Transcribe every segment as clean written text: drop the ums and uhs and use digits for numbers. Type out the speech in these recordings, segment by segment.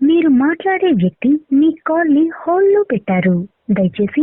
మీరు మాట్లాడే వ్యక్తి మీ కాల్ ని హోల్డ్ లో పెట్టారు, దయచేసి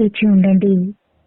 వేచి ఉండండి।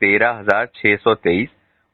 13,623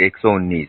119।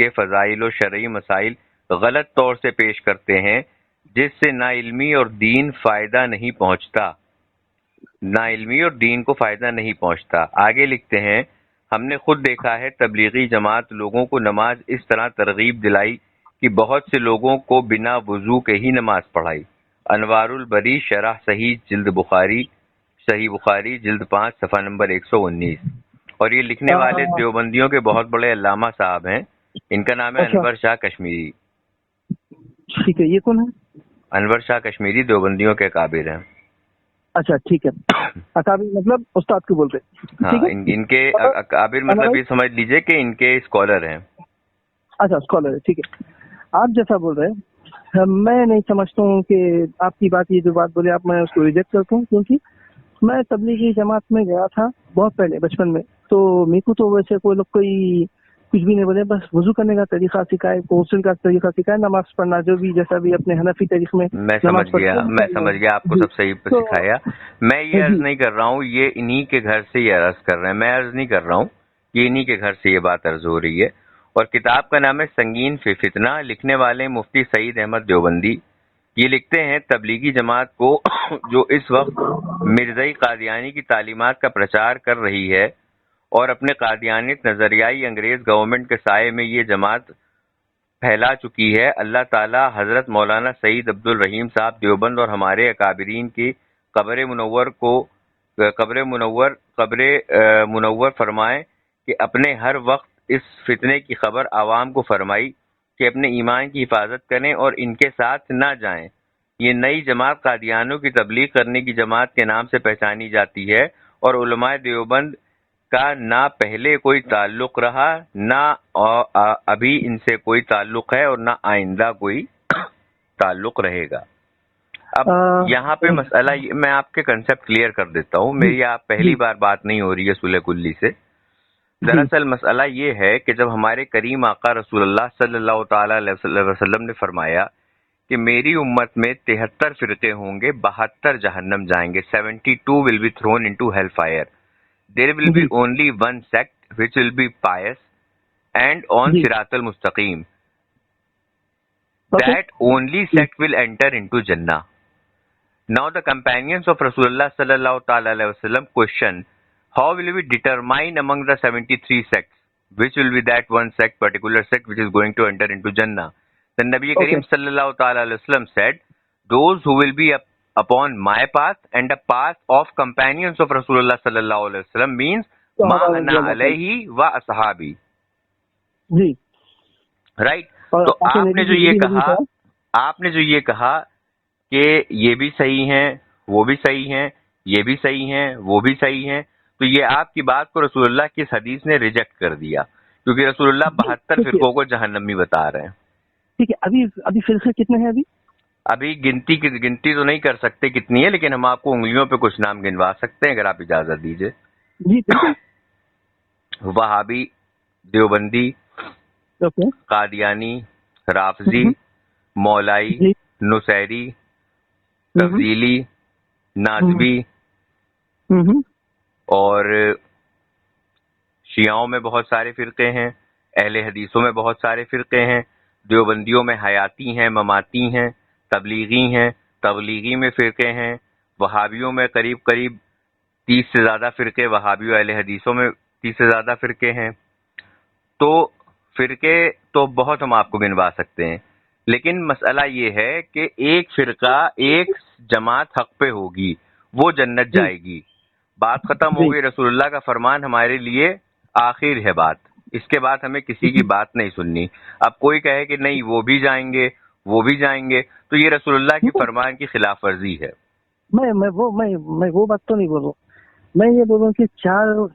کے فضائل و شرعی مسائل غلط طور سے پیش کرتے ہیں، جس سے نہ علمی اور دین فائدہ نہیں پہنچتا، نہ علمی اور دین کو فائدہ نہیں پہنچتا۔ آگے لکھتے ہیں، ہم نے خود دیکھا ہے تبلیغی جماعت لوگوں کو نماز اس طرح ترغیب دلائی کہ بہت سے لوگوں کو بنا وضو کے ہی نماز پڑھائی۔ انوار البری شرح صحیح بخاری جلد 5 صفحہ نمبر 119۔ اور یہ لکھنے والے دیوبندیوں کے بہت بڑے علامہ صاحب ہیں، ان کا نام ہے انور شاہ کشمیری۔ ٹھیک ہے، یہ کون ہے؟ انور شاہ کشمیری دیوبندیوں کے اکابر ہیں۔ اچھا ٹھیک ہے، اکابر مطلب استاد کو بولتے ہیں؟ ہاں، ان کے اکابر مطلب یہ سمجھ لیجئے کہ ان کے اسکالر ہیں۔ اچھا اسکالر ہے، ٹھیک ہے۔ آپ جیسا بول رہے ہیں میں نہیں سمجھتا ہوں کہ آپ کی بات، یہ جو بات بولے آپ، میں اس کو ریجیکٹ کرتا ہوں، کیونکہ میں تبلیغی جماعت میں گیا تھا بہت پہلے بچپن میں، تو میرے کو تو ویسے کوئی لوگ کوئی کچھ بھی نہیں بولے، بس وضو کرنے کا طریقہ سکھائے، غسل کا طریقہ سکھائے، نماز پڑھنا جو بھی جیسا بھی اپنے حنفی طریقے میں میں سمجھ گیا آپ کو سب صحیح سکھایا۔ میں یہ عرض نہیں کر رہا ہوں یہ انہی کے گھر سے یہ عرض کر رہے ہیں، میں عرض نہیں کر رہا ہوں، یہ انہی کے گھر سے یہ بات عرض ہو رہی ہے۔ اور کتاب کا نام ہے سنگین فی فتنہ، لکھنے والے مفتی سعید احمد دیوبندی۔ یہ لکھتے ہیں تبلیغی جماعت کو جو اس وقت مرزائی قادیانی کی تعلیمات کا پرچار کر رہی ہے اور اپنے قادیانیت نظریائی انگریز گورنمنٹ کے سائے میں یہ جماعت پھیلا چکی ہے، اللہ تعالی حضرت مولانا سعید عبد الرحیم صاحب دیوبند اور ہمارے اکابرین کی قبر منور فرمائے کہ اپنے ہر وقت اس فتنے کی خبر عوام کو فرمائی کہ اپنے ایمان کی حفاظت کریں اور ان کے ساتھ نہ جائیں۔ یہ نئی جماعت قادیانیوں کی تبلیغ کرنے کی جماعت کے نام سے پہچانی جاتی ہے اور علماء دیوبند کا نہ پہلے کوئی تعلق رہا، نہ ابھی ان سے کوئی تعلق ہے اور نہ آئندہ کوئی تعلق رہے گا۔ اب یہاں پہ مسئلہ، میں آپ کے کنسپٹ کلیئر کر دیتا ہوں، میری آپ پہلی بار بات نہیں ہو رہی ہے صلح کلی سے۔ دراصل مسئلہ یہ ہے کہ جب ہمارے کریم آقا رسول اللہ صلی اللہ تعالی علیہ وسلم نے فرمایا کہ میری امت میں 73 فرقے ہوں گے، 72 جہنم جائیں گے، 72 will be thrown into hell fire. There will be only one sect which will be pious and on Sirat al-Mustaqim. That only sect will enter into Jannah. Now the companions of Rasulullah sallallahu ta'ala alayhi wa sallam question, how will we determine among the 73 sects which will be that one sect, particular sect which is going to enter into Jannah? Then Nabi Kareem sallallahu ta'ala alayhi wa sallam said, those who will be upon my path and the path of companions of Rasulullah sallallahu alayhi wa sallam means ma ana alayhi wa ashabi. G right. تو آپ نے جو یہ کہا کہ یہ بھی صحیح ہیں، وہ بھی صحیح ہیں، یہ بھی صحیح ہیں، وہ بھی صحیح ہیں، تو یہ آپ کی بات کو رسول اللہ کی اس حدیث نے ریجیکٹ کر دیا، کیونکہ رسول اللہ 72 فرقوں کو جہنمی بتا رہے ہیں۔ ٹھیک ہے، ابھی فرقے کتنے ہیں؟ ابھی گنتی تو نہیں کر سکتے کتنی ہے، لیکن ہم آپ کو انگلیوں پہ کچھ نام گنوا سکتے ہیں اگر آپ اجازت دیجیے۔ جی بالکل۔ وہابی، دیوبندی، قادیانی، رافضی، مولائی، نصیری، تفضیلی، ناصبی، اور شیعوں میں بہت سارے فرقے ہیں، اہل حدیثوں میں بہت سارے فرقے ہیں، دیوبندیوں میں حیاتی ہیں، مماتی ہیں، تبلیغی ہیں، تبلیغی میں فرقے ہیں، وہابیوں میں قریب 30 سے زیادہ فرقے، وہابی و اہل حدیثوں میں 30 سے زیادہ فرقے ہیں۔ تو فرقے تو بہت ہم آپ کو گنوا سکتے ہیں، لیکن مسئلہ یہ ہے کہ ایک فرقہ، ایک جماعت حق پہ ہوگی، وہ جنت جائے گی، بات ختم ہو گئی۔ رسول اللہ کا فرمان ہمارے لیے آخر ہے بات، اس کے بعد ہمیں کسی کی بات نہیں سننی۔ اب کوئی کہے کہ نہیں وہ بھی جائیں گے، وہ بھی جائیں گے، تو یہ رسول اللہ کی فرمان کی خلاف ورزی ہے۔ میں وہ بات تو نہیں بول رہا ہوں، میں یہ بول رہا ہوں کہ چاروں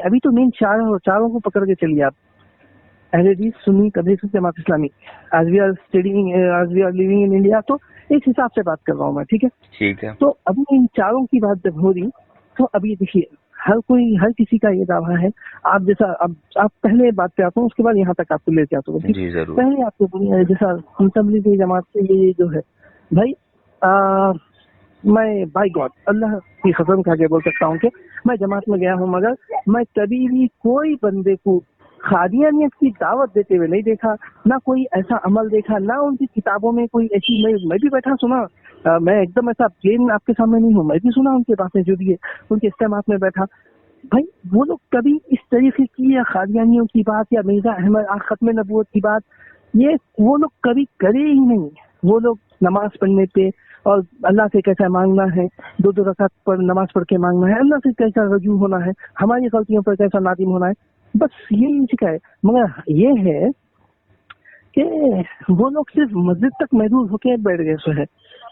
ابھی تو مین چاروں کو پکڑ کے چلیے آپ، اہل حدیث، سنی، تبلیغی، Jamaat Islami, as we are living in India، تو اس حساب سے بات کر رہا ہوں میں، ٹھیک ہے؟ ٹھیک ہے۔ تو ابھی ان چاروں کی بات جب ہو رہی تو ابھی دیکھیے ہر کسی کا یہ دعویٰ ہے، آپ جیسا آپ پہلے بات پہ آتا ہوں، اس کے بعد یہاں تک آپ کو لے کے آتا ہوں۔ جی ضرور۔ پہلے آپ کو بولیے جیسا تبلیغی جماعت سے یہ جو ہے بھائی، میں بائی گاڈ اللہ کی قسم کھا کے بول سکتا ہوں کہ میں جماعت میں گیا ہوں، مگر میں کبھی بھی کوئی بندے کو قادیانیت کی دعوت دیتے ہوئے نہیں دیکھا، نہ کوئی ایسا عمل دیکھا، نہ ان کی کتابوں میں کوئی ایسی. میں بھی بیٹھا سنا، میں ایک دم ایسا پلین آپ کے سامنے نہیں ہوں، میں بھی سنا ان کے باتیں جو بھی ہے، ان کے اجتماعات میں بیٹھا. بھائی وہ لوگ کبھی اس طریقے کی یا قادیانیوں کی بات یا مرزا احمد ختم نبوت کی بات یہ وہ لوگ کبھی کرے ہی نہیں. وہ لوگ نماز پڑھنے پہ اور اللہ سے کیسا مانگنا ہے، 2 رکعت پر نماز پڑھ کے مانگنا ہے، اللہ سے کیسا رجوع ہونا ہے، ہماری غلطیوں پر کیسا نادم ہونا ہے، بس یہی سکھا ہے. مگر یہ ہے کہ وہ لوگ صرف مسجد تک محدود ہو کے بیٹھ گئے سو ہے.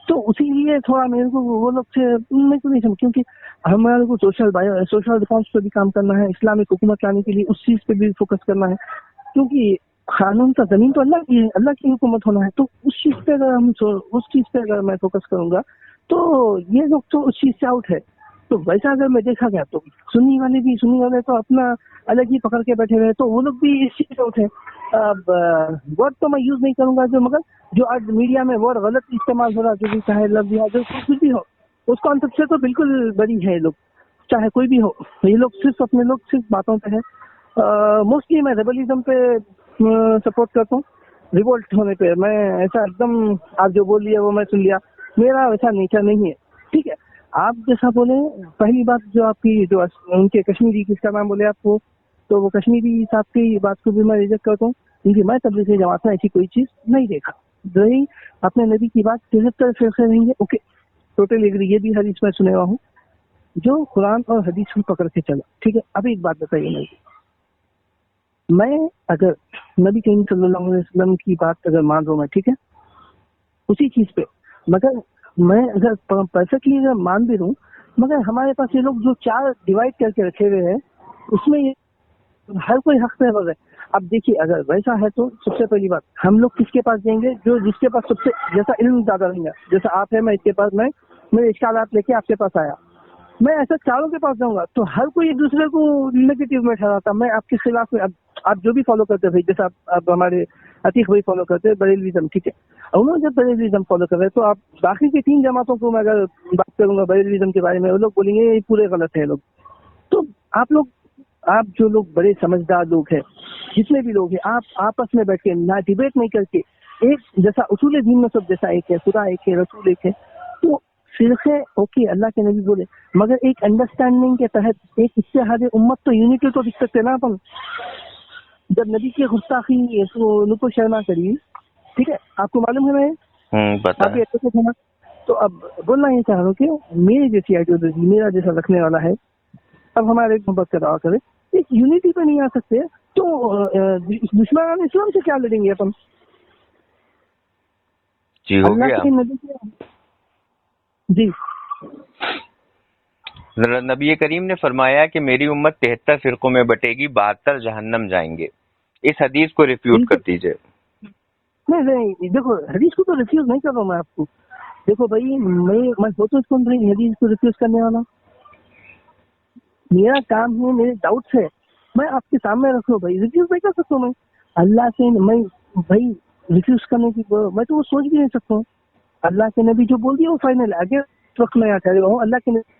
تو اسی لیے تھوڑا میرے کو وہ لوگ سے میں کو نہیں سمجھ، کیونکہ ہمارے کو سوشل ریفارمس پہ بھی کام کرنا ہے، اسلامک حکومت لانے کے لیے اس چیز پہ بھی فوکس کرنا ہے، کیونکہ قانون کا زمین تو اللہ کی ہے، اللہ کی حکومت ہونا ہے. تو اس چیز پہ اگر میں فوکس کروں گا تو یہ لوگ تو اس چیز سے آؤٹ ہے. تو ویسا اگر میں دیکھا گیا تو سنی والے تو اپنا الگ ہی پکڑ کے بیٹھے ہوئے، تو وہ لوگ بھی اس چیز سے آؤٹ ہے. اب ورڈ تو میں یوز نہیں کروں گا مگر جو آج میڈیا میں ورڈ غلط استعمال ہو رہا، جو بھی چاہے لفظ یا جو کچھ بھی ہو، اس کانسیپٹ سے تو بالکل بری ہے. لوگ چاہے کوئی بھی ہو، یہ لوگ صرف باتوں پہ ہے. موسٹلی میں ریبلزم پہ سپورٹ کرتا ہوں، ریوولٹ ہونے پہ. میں ایسا ایک دم آپ جو بول لیا وہ میں سن لیا، میرا ویسا نیچر نہیں ہے. ٹھیک ہے، آپ جیسا بولے. پہلی بات جو آپ کی جو ان کے کشمیری کس کا نام بولے آپ کو، تو وہ کشمیری صاحب کی بات کو بھی میں ریجیکٹ کرتا ہوں، کیونکہ میں تبلیغی جماعت میں ایسی کوئی چیز نہیں دیکھا. رہی اپنے نبی کی بات 73 فرقے رہیں گے، اوکے ٹوٹل ایگری، یہ بھی حدیث میں سنے ہوا ہوں جو قرآن اور حدیث کو پکڑ کے چلا. ٹھیک ہے، ابھی ایک بات بتائیے، میں اگر نبی کریم صلی اللہ علیہ وسلم کی بات اگر مان رہا ہوں میں، ٹھیک ہے اسی چیز پہ، مگر میں اگر پرفیکٹلی اگر مان بھی رہوں، مگر ہمارے پاس یہ لوگ جو 4 ڈیوائڈ کر کے رکھے ہوئے ہیں اس میں ہر کوئی حق پہ ہے. اب دیکھیے اگر ویسا ہے تو سب سے پہلی بات ہم لوگ کس کے پاس جائیں گے؟ جس کے پاس سب سے جیسا علم زیادہ رہیں گا. جیسا آپ ہے، میں اس کے پاس میرے اشکالات لے کے آپ کے پاس آیا، میں ایسا چاروں کے پاس جاؤں گا تو ہر کوئی ایک دوسرے کو نیگیٹو میں ٹھہراتا. میں آپ کے خلاف میں آپ جو بھی فالو کرتے بھائی، جیسا آپ ہمارے عتیق بھائی فالو کرتے بریلویزم، ٹھیک ہے، انہوں نے جب بریلویزم فالو کر رہے تو آپ باقی کی 3 جماعتوں کو میں اگر بات کروں گا بریلویزم کے بارے میں، وہ لوگ بولیں گے یہ پورے غلط ہے لوگ. تو آپ جو لوگ بڑے سمجھدار لوگ ہیں، جتنے بھی لوگ ہیں، آپ آپس میں بیٹھ کے نہ ڈیبیٹ نہیں کر کے ایک جیسا اصول دین میں سب جیسا ایک ہے، خدا ایک ہے، رسول ایک ہے، تو فرقے اوکے اللہ کے نبی بولے، مگر ایک انڈرسٹینڈنگ کے تحت ایک اتحاد امت تو یونٹی تو دکھ سکتے نا اپن. جب نبی کی گستاخی نپو شرما کری، ٹھیک ہے، آپ کو معلوم ہے میں آپ بھی اچھے سے، تو اب بولنا یہ چاہ رہا ہوں کہ میری جیسی آئیڈیالوجی، میرا جیسا رکھنے والا ہے، اب ہمارے محبت کا دعویٰ کرے، ایک یونٹی پہ نہیں آ سکتے تو دشمنان اسلام سے کیا لڑیں گے اپن؟ جی ہو اللہ گیا. کے نبی جی نبی کریم نے فرمایا کہ میری امت 73 فرقوں میں بٹے گی، 72 جہنم جائیں گے. اس حدیث کو ریفیوٹ کر دیجئے. نہیں دیکھو حدیث کو تو ریفیوز نہیں کر رہا ہوں میں آپ کو. دیکھو بھائی میں ہوتا کون رہی حدیث کو ریفیوز کرنے والا، میرا کام ہے، میرے ڈاؤٹس ہے میں آپ کے سامنے رکھ لوں. بھائی ریفیوز نہیں کر سکتا ہوں میں اللہ سے، میں بھائی ریفیوز کرنے کی میں تو وہ سوچ بھی نہیں سکتا ہوں. اللہ کے نبی جو بول دیا وہ فائنل ہے. اگر وقت میں ٹھہرے ہوا ہوں اللہ کے نبی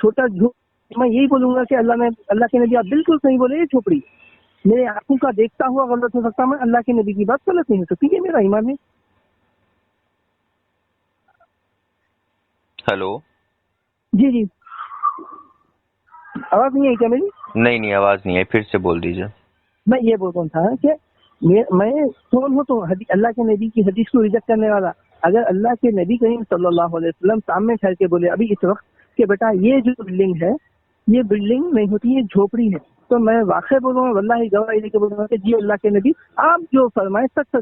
چھوٹا جھوٹ میں یہی بولوں گا کہ اللہ کے نبی آپ بالکل صحیح بولے، یہ چھوپڑی میرے آنکھوں کا دیکھتا ہوا غلط ہو سکتا، میں اللہ کے نبی کی بات غلط نہیں ہو سکتی، یہ میرا ایمان ہے. ہلو جی آواز نہیں آئی کیا میری؟ نہیں آواز نہیں آئی، پھر سے بول دیجئے. میں یہ بول رہا تھا کہ میں کون ہوں تو اللہ کے نبی کی حدیث کو ریجیکٹ کرنے والا. اگر اللہ کے نبی کریم صلی اللہ علیہ وسلم سامنے ٹھہر کے بولے ابھی اس وقت کہ بیٹا یہ جو بلڈنگ ہے یہ بلڈنگ نہیں ہوتی، یہ جھوپڑی ہے، تو میں واقع بولوں گا، واللہ گواہی دے کے بولوں گا کہ جی اللہ کے نبی آپ جو فرمائے سچ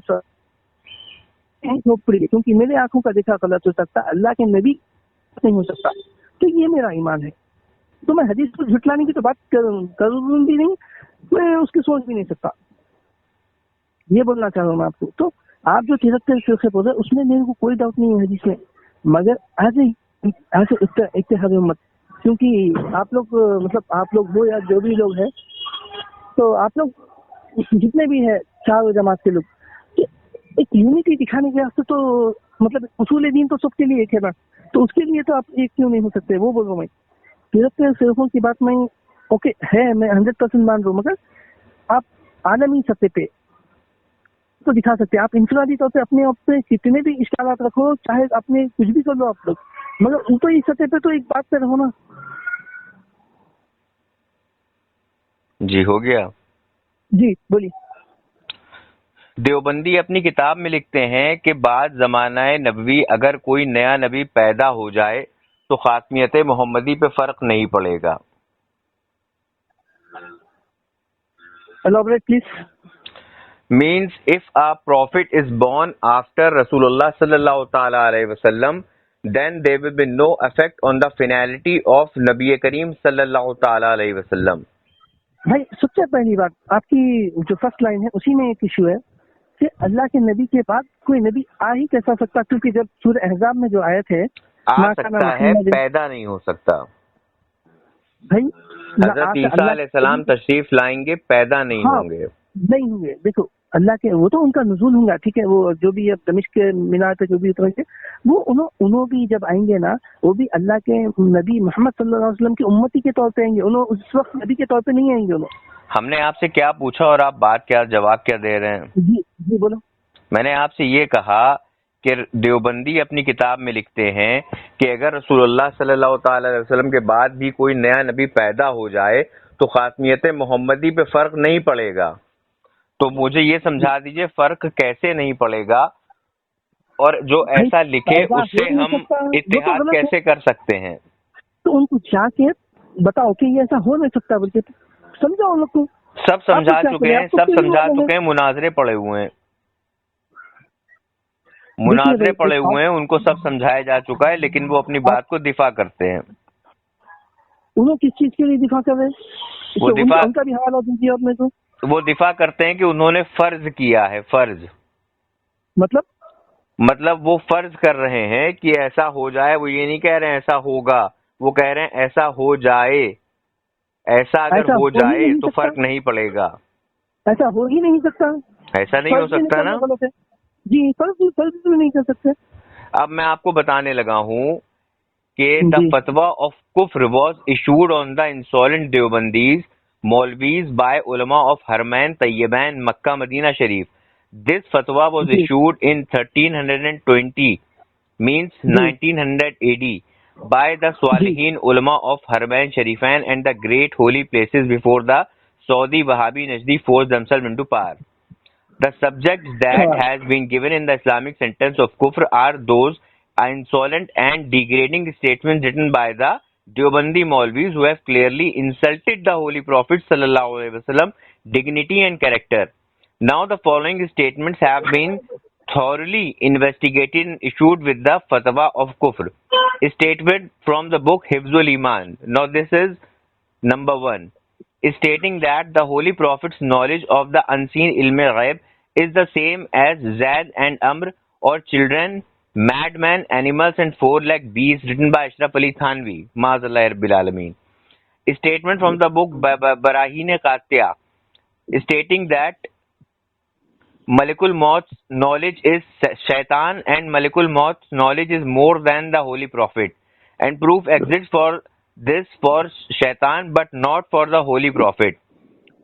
جھوپڑی ہے، کیونکہ میرے آنکھوں کا دیکھا غلط ہو سکتا، اللہ کے نبی نہیں ہو سکتا. تو یہ میرا ایمان ہے. تو میں حدیث کو جھٹلانے کی تو بات کروں بھی نہیں، میں اس کی سوچ بھی نہیں سکتا. یہ بولنا چاہ رہا ہوں میں آپ کو. تو آپ جو 73 فرقے بول رہے اس میں میرے کو کوئی ڈاؤٹ نہیں ہے حدیث میں، مگر ایسے اتحاد امت، کیونکہ آپ لوگ مطلب آپ لوگ وہ یا جو بھی لوگ ہیں، تو آپ لوگ جتنے بھی ہیں 4 جماعت کے لوگ، ایک یونٹی دکھانے کے واسطے تو مطلب اصول دین تو سب کے لیے ایک ہے نا، تو اس کے لیے تو آپ ایک کیوں نہیں ہو سکتے؟ وہ بول رہا ہوں میں 73 فرقوں کی بات میں اوکے ہے، میں 100% مان رہا ہوں، مگر آپ عالمی سطح پہ تو دکھا سکتے ہیں. آپ انفرادی طور پہ اپنے آپ پہ کتنے بھی اشکالات رکھو، چاہے اپنے کچھ بھی کر لو آپ لوگ، مگر اوپری سطح پہ تو ایک بات پہ رہو نا. جی ہو گیا. جی بولیے. دیوبندی اپنی کتاب میں لکھتے ہیں کہ بعد زمانہ نبوی اگر کوئی نیا نبی پیدا ہو جائے تو خاتمیت محمدی پہ فرق نہیں پڑے گا. Elaborate please. Means if a prophet is born after Rasulullah sallallahu ta'ala alayhi wasallam, then there will be no effect on the finality of Nabi Kareem sallallahu ta'ala alayhi wasallam. بھائی سب سے پہلی بات آپ کی جو فرسٹ لائن ہے اسی میں ایک ایشو ہے کہ اللہ کے نبی کے بعد کوئی نبی آ ہی کیسا سکتا، کیونکہ جب سورہ احزاب میں جو آیت ہے آ سکتا ہے، پیدا نہیں ہو سکتا. بھائی حضرت عیسیٰ علیہ السلام تشریف لائیں گے، پیدا نہیں ہوں گے. نہیں ہوں گے. دیکھو اللہ کے وہ تو ان کا نزول ہوں گا، ٹھیک ہے، وہ جو بھی اب دمشق کے مینار پہ جو بھی اتریں گے وہ انہوں بھی جب آئیں گے نا، وہ بھی اللہ کے نبی محمد صلی اللہ علیہ وسلم کی امتی کے طور پہ آئیں گے. انہوں اس وقت نبی کے طور پہ نہیں آئیں گے. انہوں ہم نے آپ سے کیا پوچھا اور آپ بات کیا جواب کیا دے رہے ہیں؟ جی جی بولو. میں نے آپ سے یہ کہا کہ دیوبندی اپنی کتاب میں لکھتے ہیں کہ اگر رسول اللہ صلی اللہ تعالی علیہ وسلم کے بعد بھی کوئی نیا نبی پیدا ہو جائے تو خاتمیت محمدی پہ فرق نہیں پڑے گا. تو مجھے یہ سمجھا دیجئے فرق کیسے نہیں پڑے گا، اور جو ایسا لکھے اس سے ہم اتحاد کیسے کر سکتے ہیں؟ تو ان کو جا کے بتاؤ کہ یہ ایسا ہو نہیں سکتا، بلکہ سمجھاؤ ان لوگ کو. سب سمجھا چکے ہیں، سب سمجھا چکے ہیں، مناظرے پڑے ہوئے ہیں، مناظرے پڑے ہوئے ہیں، ان کو سب سمجھایا جا چکا ہے، لیکن وہ اپنی بات کو دفاع کرتے ہیں. انہوں کس چیز کے لیے دفاع کر رہے ہیں؟ ان کا بھی حوالہ دیجیے آپ نے. تو وہ دفاع کرتے ہیں کہ انہوں نے فرض کیا ہے. فرض مطلب وہ فرض کر رہے ہیں کہ ایسا ہو جائے. وہ یہ نہیں کہہ رہے ہیں ایسا ہوگا، وہ کہہ رہے ہیں ایسا ہو جائے. ایسا اگر ہو جائے تو فرق نہیں پڑے گا. ایسا ہو ہی نہیں سکتا. ایسا نہیں ہو سکتا نا جی، فرض نہیں کر سکتے. اب میں آپ کو بتانے لگا ہوں کہ the fatwa of kufr was issued on the insolent Deobandis Maulvis by ulama of Haramain Tayyibain Makkah Medina Sharif. This fatwa was issued in 1320 means 1900 AD by the Swalihin ulama of Haramain Sharifain and the great holy places before the Saudi Wahabi Najdi forced themselves into power. The subjects that has been given in the Islamic sentence of kufr are those insolent and degrading statements written by the Deobandi Maulvis who have clearly insulted the Holy Prophet sallallahu alaihi wasallam dignity and character. Now the following statements have been thoroughly investigated and issued with the fatwa of kufr. A statement from the book Hifzul Iman. Now this is number 1. Stating that the Holy Prophet's knowledge of the unseen ilm ghaib is the same as Zaid and Amr or children, madmen, animals and four-legged beasts, written by Ashraf Ali Thanvi. Maazallah Rabbil Alameen. A statement from the book Barahin Qatiyah, stating that Malikul Maut's knowledge is Shaitan and Malikul Maut's knowledge is more than the Holy Prophet, and proof exists for this for Shaitan but not for the Holy Prophet.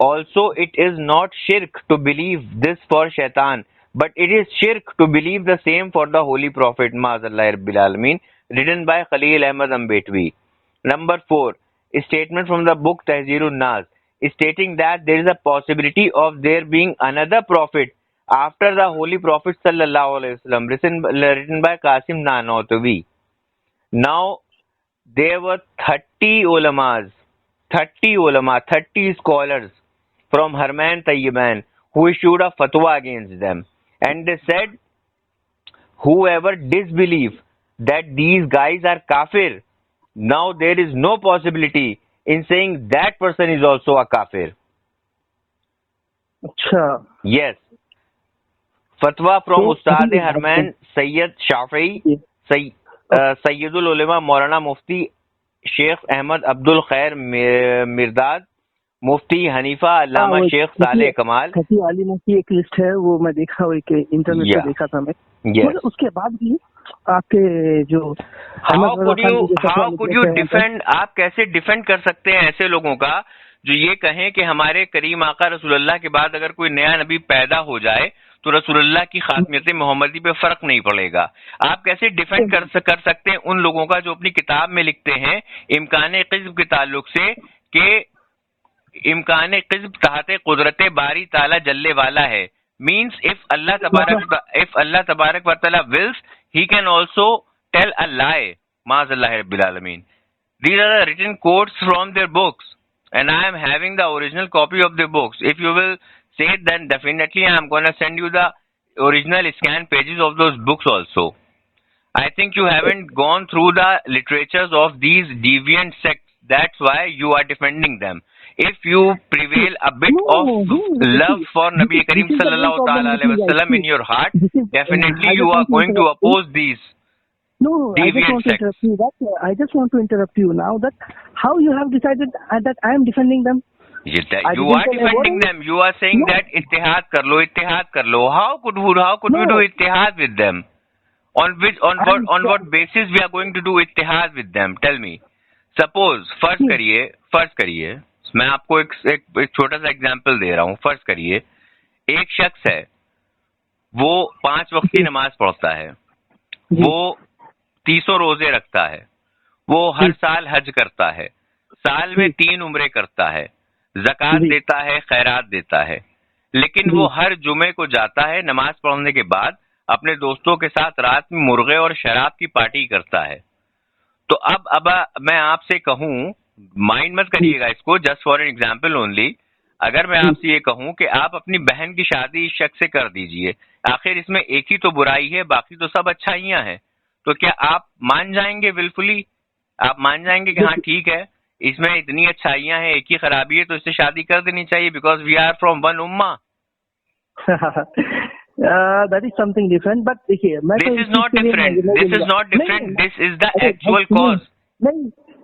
Also, it is not shirk to believe this for Shaitan, but it is shirk to believe the same for the Holy Prophet. Maazallah Rabbil Alameen, written by Khalil Ahmad Ambetwi. Number 4, a statement from the book Tahzirun Nas, stating that there is a possibility of there being another prophet after the Holy Prophet sallallahu alaihi wasallam, written by Qasim Nanotwi. Now, there were 30 scholars from Haramain Tayyiban who issued a fatwa against them, and they said whoever disbelieves that these guys are kafir, now there is no possibility in saying that person is also a kafir. Achha. Yes. Fatwa from Ustad Haramain Sayyid Shafi'i, Sayyidul Ulama Maulana Mufti Sheikh Ahmad Abdul Khair Mirdad, مفتی حنیفہ علامہ شیخ صالح کمال. عالموں کی ایک list ہے، وہ میں دیکھا internet پہ دیکھا تھا میں. اس کے بعد بھی آپ کے جو ہاؤ could you defend, آپ کیسے ڈیفینڈ کر سکتے ہیں ایسے لوگوں کا جو یہ کہیں کہ ہمارے کریم آقا رسول اللہ کے بعد اگر کوئی نیا نبی پیدا ہو جائے تو رسول اللہ کی خاتمیت محمدی پہ فرق نہیں پڑے گا؟ آپ کیسے ڈیفینڈ کر سکتے ہیں ان لوگوں کا جو اپنی کتاب میں لکھتے ہیں امکان قذف کے تعلق سے کہ امکان قذف تحت قدرت باری تعالی جلے والا ہے؟ مینس if اللہ تبارک و تعالی wills, he can also tell a lie. معاذ اللہ رب العالمین. These are the written quotes from their books and I am having the original copy of the books. If you will say it, then definitely I am going to send you the original scanned pages of those books also. I think you haven't gone through the literatures of these deviant sects. That's why you are defending them. If you prevail a bit of love for Nabi Kareem sallallahu ta'ala alayhi wa sallam in your heart, definitely you are going to oppose these. No, I just want to interrupt you now that how you have decided that I am defending them. You are defending them. You are saying that Ittehad kar lo. How could we do Ittehad with them? On what basis we are going to do Ittehad with them? Tell me. Suppose فرض کریے میں آپ کو ایک چھوٹا سا example دے رہا ہوں. فرض کریے ایک شخص ہے, وہ 5 وقت کی نماز پڑھتا ہے, وہ 300 روزے رکھتا ہے, وہ ہر سال حج کرتا ہے, سال میں 3 عمرے کرتا ہے, زکوٰۃ دیتا ہے, خیرات دیتا ہے, لیکن وہ ہر جمعے کو جاتا ہے نماز پڑھنے کے بعد اپنے دوستوں کے ساتھ رات میں مرغے اور شراب کی پارٹی کرتا ہے. تو اب میں آپ سے کہوں, مائنڈ مت کریے گا اس کو, just for an example only, اگر میں آپ سے یہ کہوں کہ آپ اپنی بہن کی شادی اس شخص سے کر دیجئے, آخر اس میں ایک ہی تو برائی ہے, باقی تو سب اچھائیاں ہیں, تو کیا آپ مان جائیں گے؟ ولفلی آپ مان جائیں گے کہ ہاں ٹھیک ہے, اس میں اتنی اچھائیاں ہیں, ایک ہی خرابی ہے, تو اس سے شادی کر دینی چاہیے, because we are from one امہ. That is something different, but this is not different. This is the actual cause.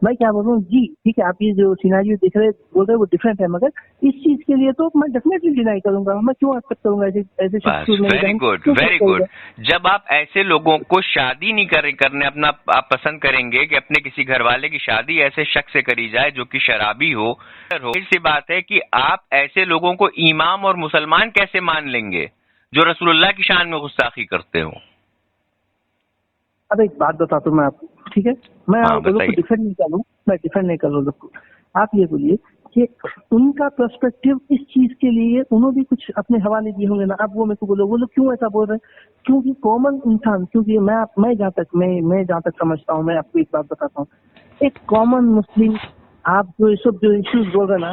میں کیا بول رہا ہوں جی, ٹھیک ہے, آپ یہ جو سیناریو دیکھ رہے بول رہے وہ ڈفرینٹ ہے, مگر اس چیز کے لیے تو میں ڈیفینیٹلی ڈینائی کروں گا. میں کیوں ایکسپٹ کروں گا ایسے شخص؟ Very good. جب آپ ایسے لوگوں کو شادی نہیں کرنے اپنا آپ پسند کریں گے کہ اپنے کسی گھر والے کی شادی ایسے شخص سے کری جائے جو کہ شرابی ہو, سی بات ہے کہ آپ ایسے لوگوں کو امام اور مسلمان کیسے مان لیں گے جو رسول اللہ کی شان میں گستاخی کرتے ہوں؟ اب ایک بات بتاتا ہوں میں آپ کو, ٹھیک ہے, میں آپ لوگوں کو ڈیفینڈ نہیں کر رہا ہوں. آپ یہ بولیے کہ ان کا پرسپیکٹو اس چیز کے لیے انہوں بھی کچھ اپنے حوالے دیے ہوں گے نا. اب وہ میرے کو بولو, وہ لوگ کیوں ایسا بول رہے ہیں؟ کیونکہ کامن انسان, کیونکہ میں جہاں تک سمجھتا ہوں, میں آپ کو ایک بات بتاتا ہوں, ایک کامن مسلم, آپ جو سب جو ایشوز بول رہے ہیں نا,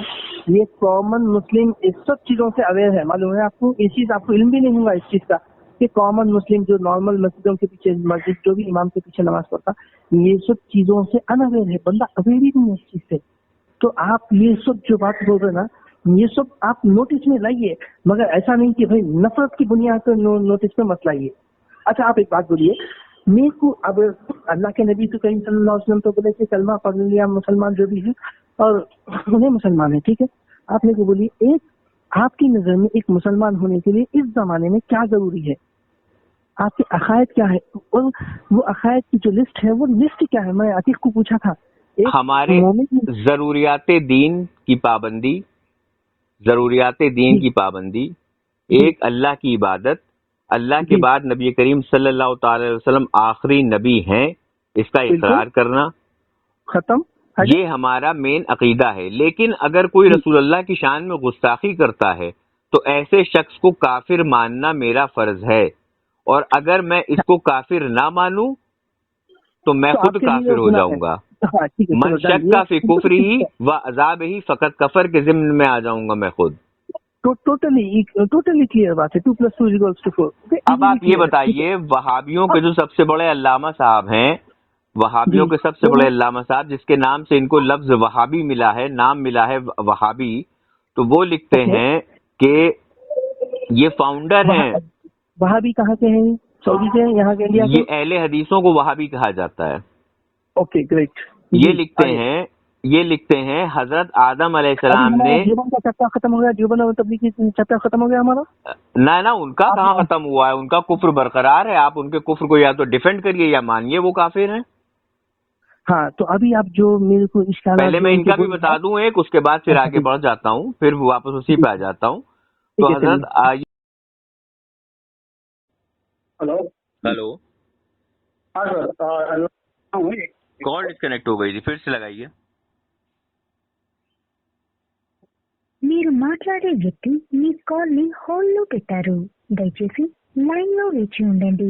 یہ کامن مسلم اس سب چیزوں سے اویئر ہے. معلوم ہے آپ کو, یہ چیز آپ کو علم بھی نہیں ہوگا اس چیز کا کہ کامن مسلم جو نارمل مسجدوں کے پیچھے, مسجد جو بھی امام کے پیچھے نماز پڑھتا, یہ سب چیزوں سے انویئر ہے, بندہ اویئر ہی نہیں ہے اس چیز سے. تو آپ یہ سب جو بات بول رہے ہیں نا, یہ سب آپ نوٹس میں لائیے, مگر ایسا نہیں کہ بھائی نفرت کی بنیاد پر نوٹس پہ مت لائیے. اچھا آپ ایک بات بولیے میرے کو, اب اللہ کے نبی تو کریم صلی اللہ علیہ وسلم تو بولے کہ کلمہ پڑھ لیا مسلمان جو بھی ہے اور انہیں مسلمان ہے, ٹھیک ہے. آپ میرے کو بولیے, ایک آپ کی نظر میں ایک مسلمان ہونے کے لیے اس زمانے میں کیا ضروری ہے؟ آپ کے عقائد کیا ہے, اور وہ عقائد کی جو لسٹ ہے وہ لسٹ کیا ہے؟ میں عتیق کو پوچھا تھا. ہمارے ضروریات دین کی پابندی, ایک اللہ کی عبادت, اللہ کے بعد نبی کریم صلی اللہ تعالی علیہ وسلم آخری نبی ہیں, اس کا اقرار کرنا, ختم. یہ ہمارا مین عقیدہ ہے. لیکن اگر کوئی رسول اللہ کی شان میں گستاخی کرتا ہے تو ایسے شخص کو کافر ماننا میرا فرض ہے, اور اگر میں اس کو کافر نہ مانوں تو میں خود کافر ہو جاؤں گا. من شک کا فی کفری ہی و عذاب ہی فقط کفر کے ضمن میں آ جاؤں گا میں خود. ٹوٹلی کلیئر بات ہے. 2+2=4. اب آپ یہ بتائیے, وہابیوں کے جو سب سے بڑے علامہ صاحب ہیں, وہابیوں کے سب سے بڑے علامہ صاحب جس کے نام سے ان کو لفظ وہابی ملا ہے, نام ملا ہے وہابی, تو وہ لکھتے ہیں کہ یہ فاؤنڈر ہیں. وہابی کہاں کے ہیں؟ سعودی کے ہیں, یہاں کے انڈیا کے؟ یہ اہل حدیثوں کو وہابی کہا جاتا ہے. Okay great. یہ لکھتے ہیں یہ لکھتے ہیں حضرت آدم علیہ السلام نے، دیوبند کا چپٹا ختم ہو گیا، دیوبند اور تبلیغی چپٹا ختم ہو گیا ہمارا؟ نہ ان کا کہاں ختم ہوا ہے، ان کا کفر برقرار ہے. آپ ان کے کفر کو یا تو ڈیفینڈ کریے یا مانیے وہ کافر ہیں. ہاں تو ابھی آپ جو میرے کو اشکالات پہلے میں ان کا بھی بتا دوں ایک، اس کے بعد پھر آگے بڑھ جاتا ہوں، پھر واپس اسی پہ آ جاتا ہوں. تو حضرت ہلو ہاں سر، کال ڈسکنیکٹ ہو گئی تھی، پھر سے لگائیے. మీరు మాట్లాడే వ్యక్తి మీ కాల్ ని హోల్డ్ లో పెట్టారు. దయచేసి లైన్ లో వేచి ఉండండి.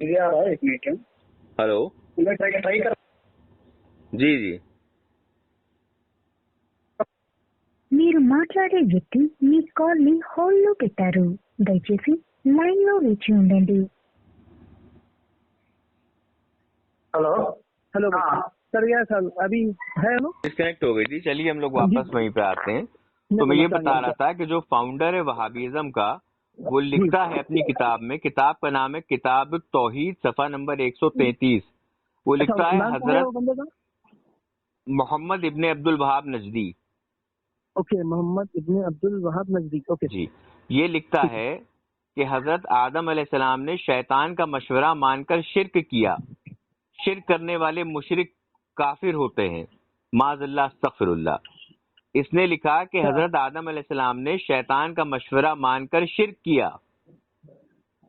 ایک منٹ. ہلو ٹرائی کر. جی మీరు మాట్లాడే వ్యక్తి మీ కాల్ ని హోల్డ్ లో పెట్టారు. దయచేసి లైన్ లో వేచి ఉండండి. ہلو ہلو سر، یہ سر ابھی ہے نا ڈسکنیکٹ ہو گئی تھی. چلیے ہم لوگ واپس وہیں پہ آتے ہیں. تو میں یہ بتا رہا تھا کہ جو فاؤنڈر ہے وہابیزم کا، وہ لکھتا ہے اپنی کتاب میں، کتاب کا نام ہے کتاب توحید، صفحہ نمبر 133. وہ لکھتا ہے حضرت محمد ابن عبد الوہاب نجدی. اوکے، محمد ابن عبد الوہاب نجدی. اوکے جی، یہ لکھتا ہے کہ حضرت آدم علیہ السلام نے شیطان کا مشورہ مان کر شرک کیا. شرک کرنے والے مشرک کافر ہوتے ہیں، معاذ اللہ، استغفر اللہ. اس نے لکھا کہ حضرت آدم علیہ السلام نے شیطان کا مشورہ مان کر شرک کیا.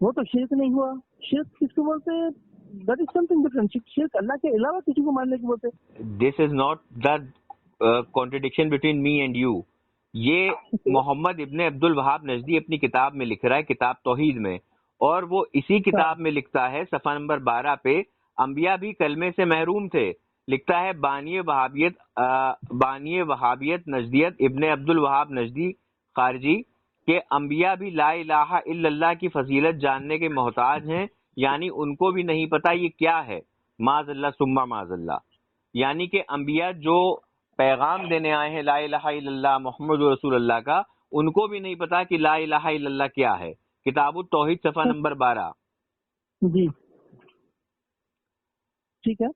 وہ تو شرک نہیں ہوا. شرک کس کو بولتے ہیں؟ That is some thing different. شرک اللہ کے علاوہ کسی کو ماننے کو بولتے ہیں. This is not the contradiction between me and you. یہ محمد ابن عبد الوہاب نجدی اپنی کتاب میں لکھ رہا ہے، کتاب توحید میں، اور وہ اسی کتاب میں لکھتا ہے صفحہ نمبر 12 پہ، انبیاء بھی کلمے سے محروم تھے. لکھتا ہے بانی وہابیت نجدیت ابن عبد الوہاب نجدی خارجی کہ انبیاء بھی لا الہ الا اللہ کی فضیلت جاننے کے محتاج ہیں، یعنی ان کو بھی نہیں پتا یہ کیا ہے. معاذ اللہ ثم معاذ اللہ. یعنی کہ انبیاء جو پیغام دینے آئے ہیں لا الہ الا اللہ محمد رسول اللہ کا، ان کو بھی نہیں پتا کہ لا الہ الا اللہ کیا ہے. کتاب التوحید صفحہ نمبر 12. جی ٹھیک ہے.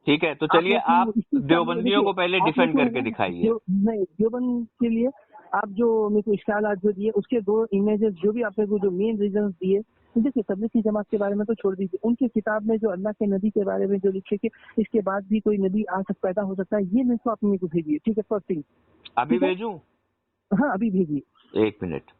ٹھیک ہے، تو چلیے آپ دیوبندیوں کو پہلے ڈیفینڈ کر کے دکھائیے. نہیں، دیوبند کے لیے آپ جو میرے کو اشکالات جو دیے، اس کے دو امیجز جو بھی آپ نے جو مین ریزنز دیے، دیکھیے تبلیغی جماعت کے بارے میں تو چھوڑ دیجیے. ان کی کتاب میں جو اللہ کے نبی کے بارے میں جو لکھے کہ اس کے بعد بھی کوئی نبی پیدا ہو سکتا ہے، یہ میرے کو آپ میرے کو بھیجیے. ٹھیک ہے، فرسٹ تھنگ. ابھی بھیجوں؟ ہاں ابھی بھیجیے. ایک منٹ.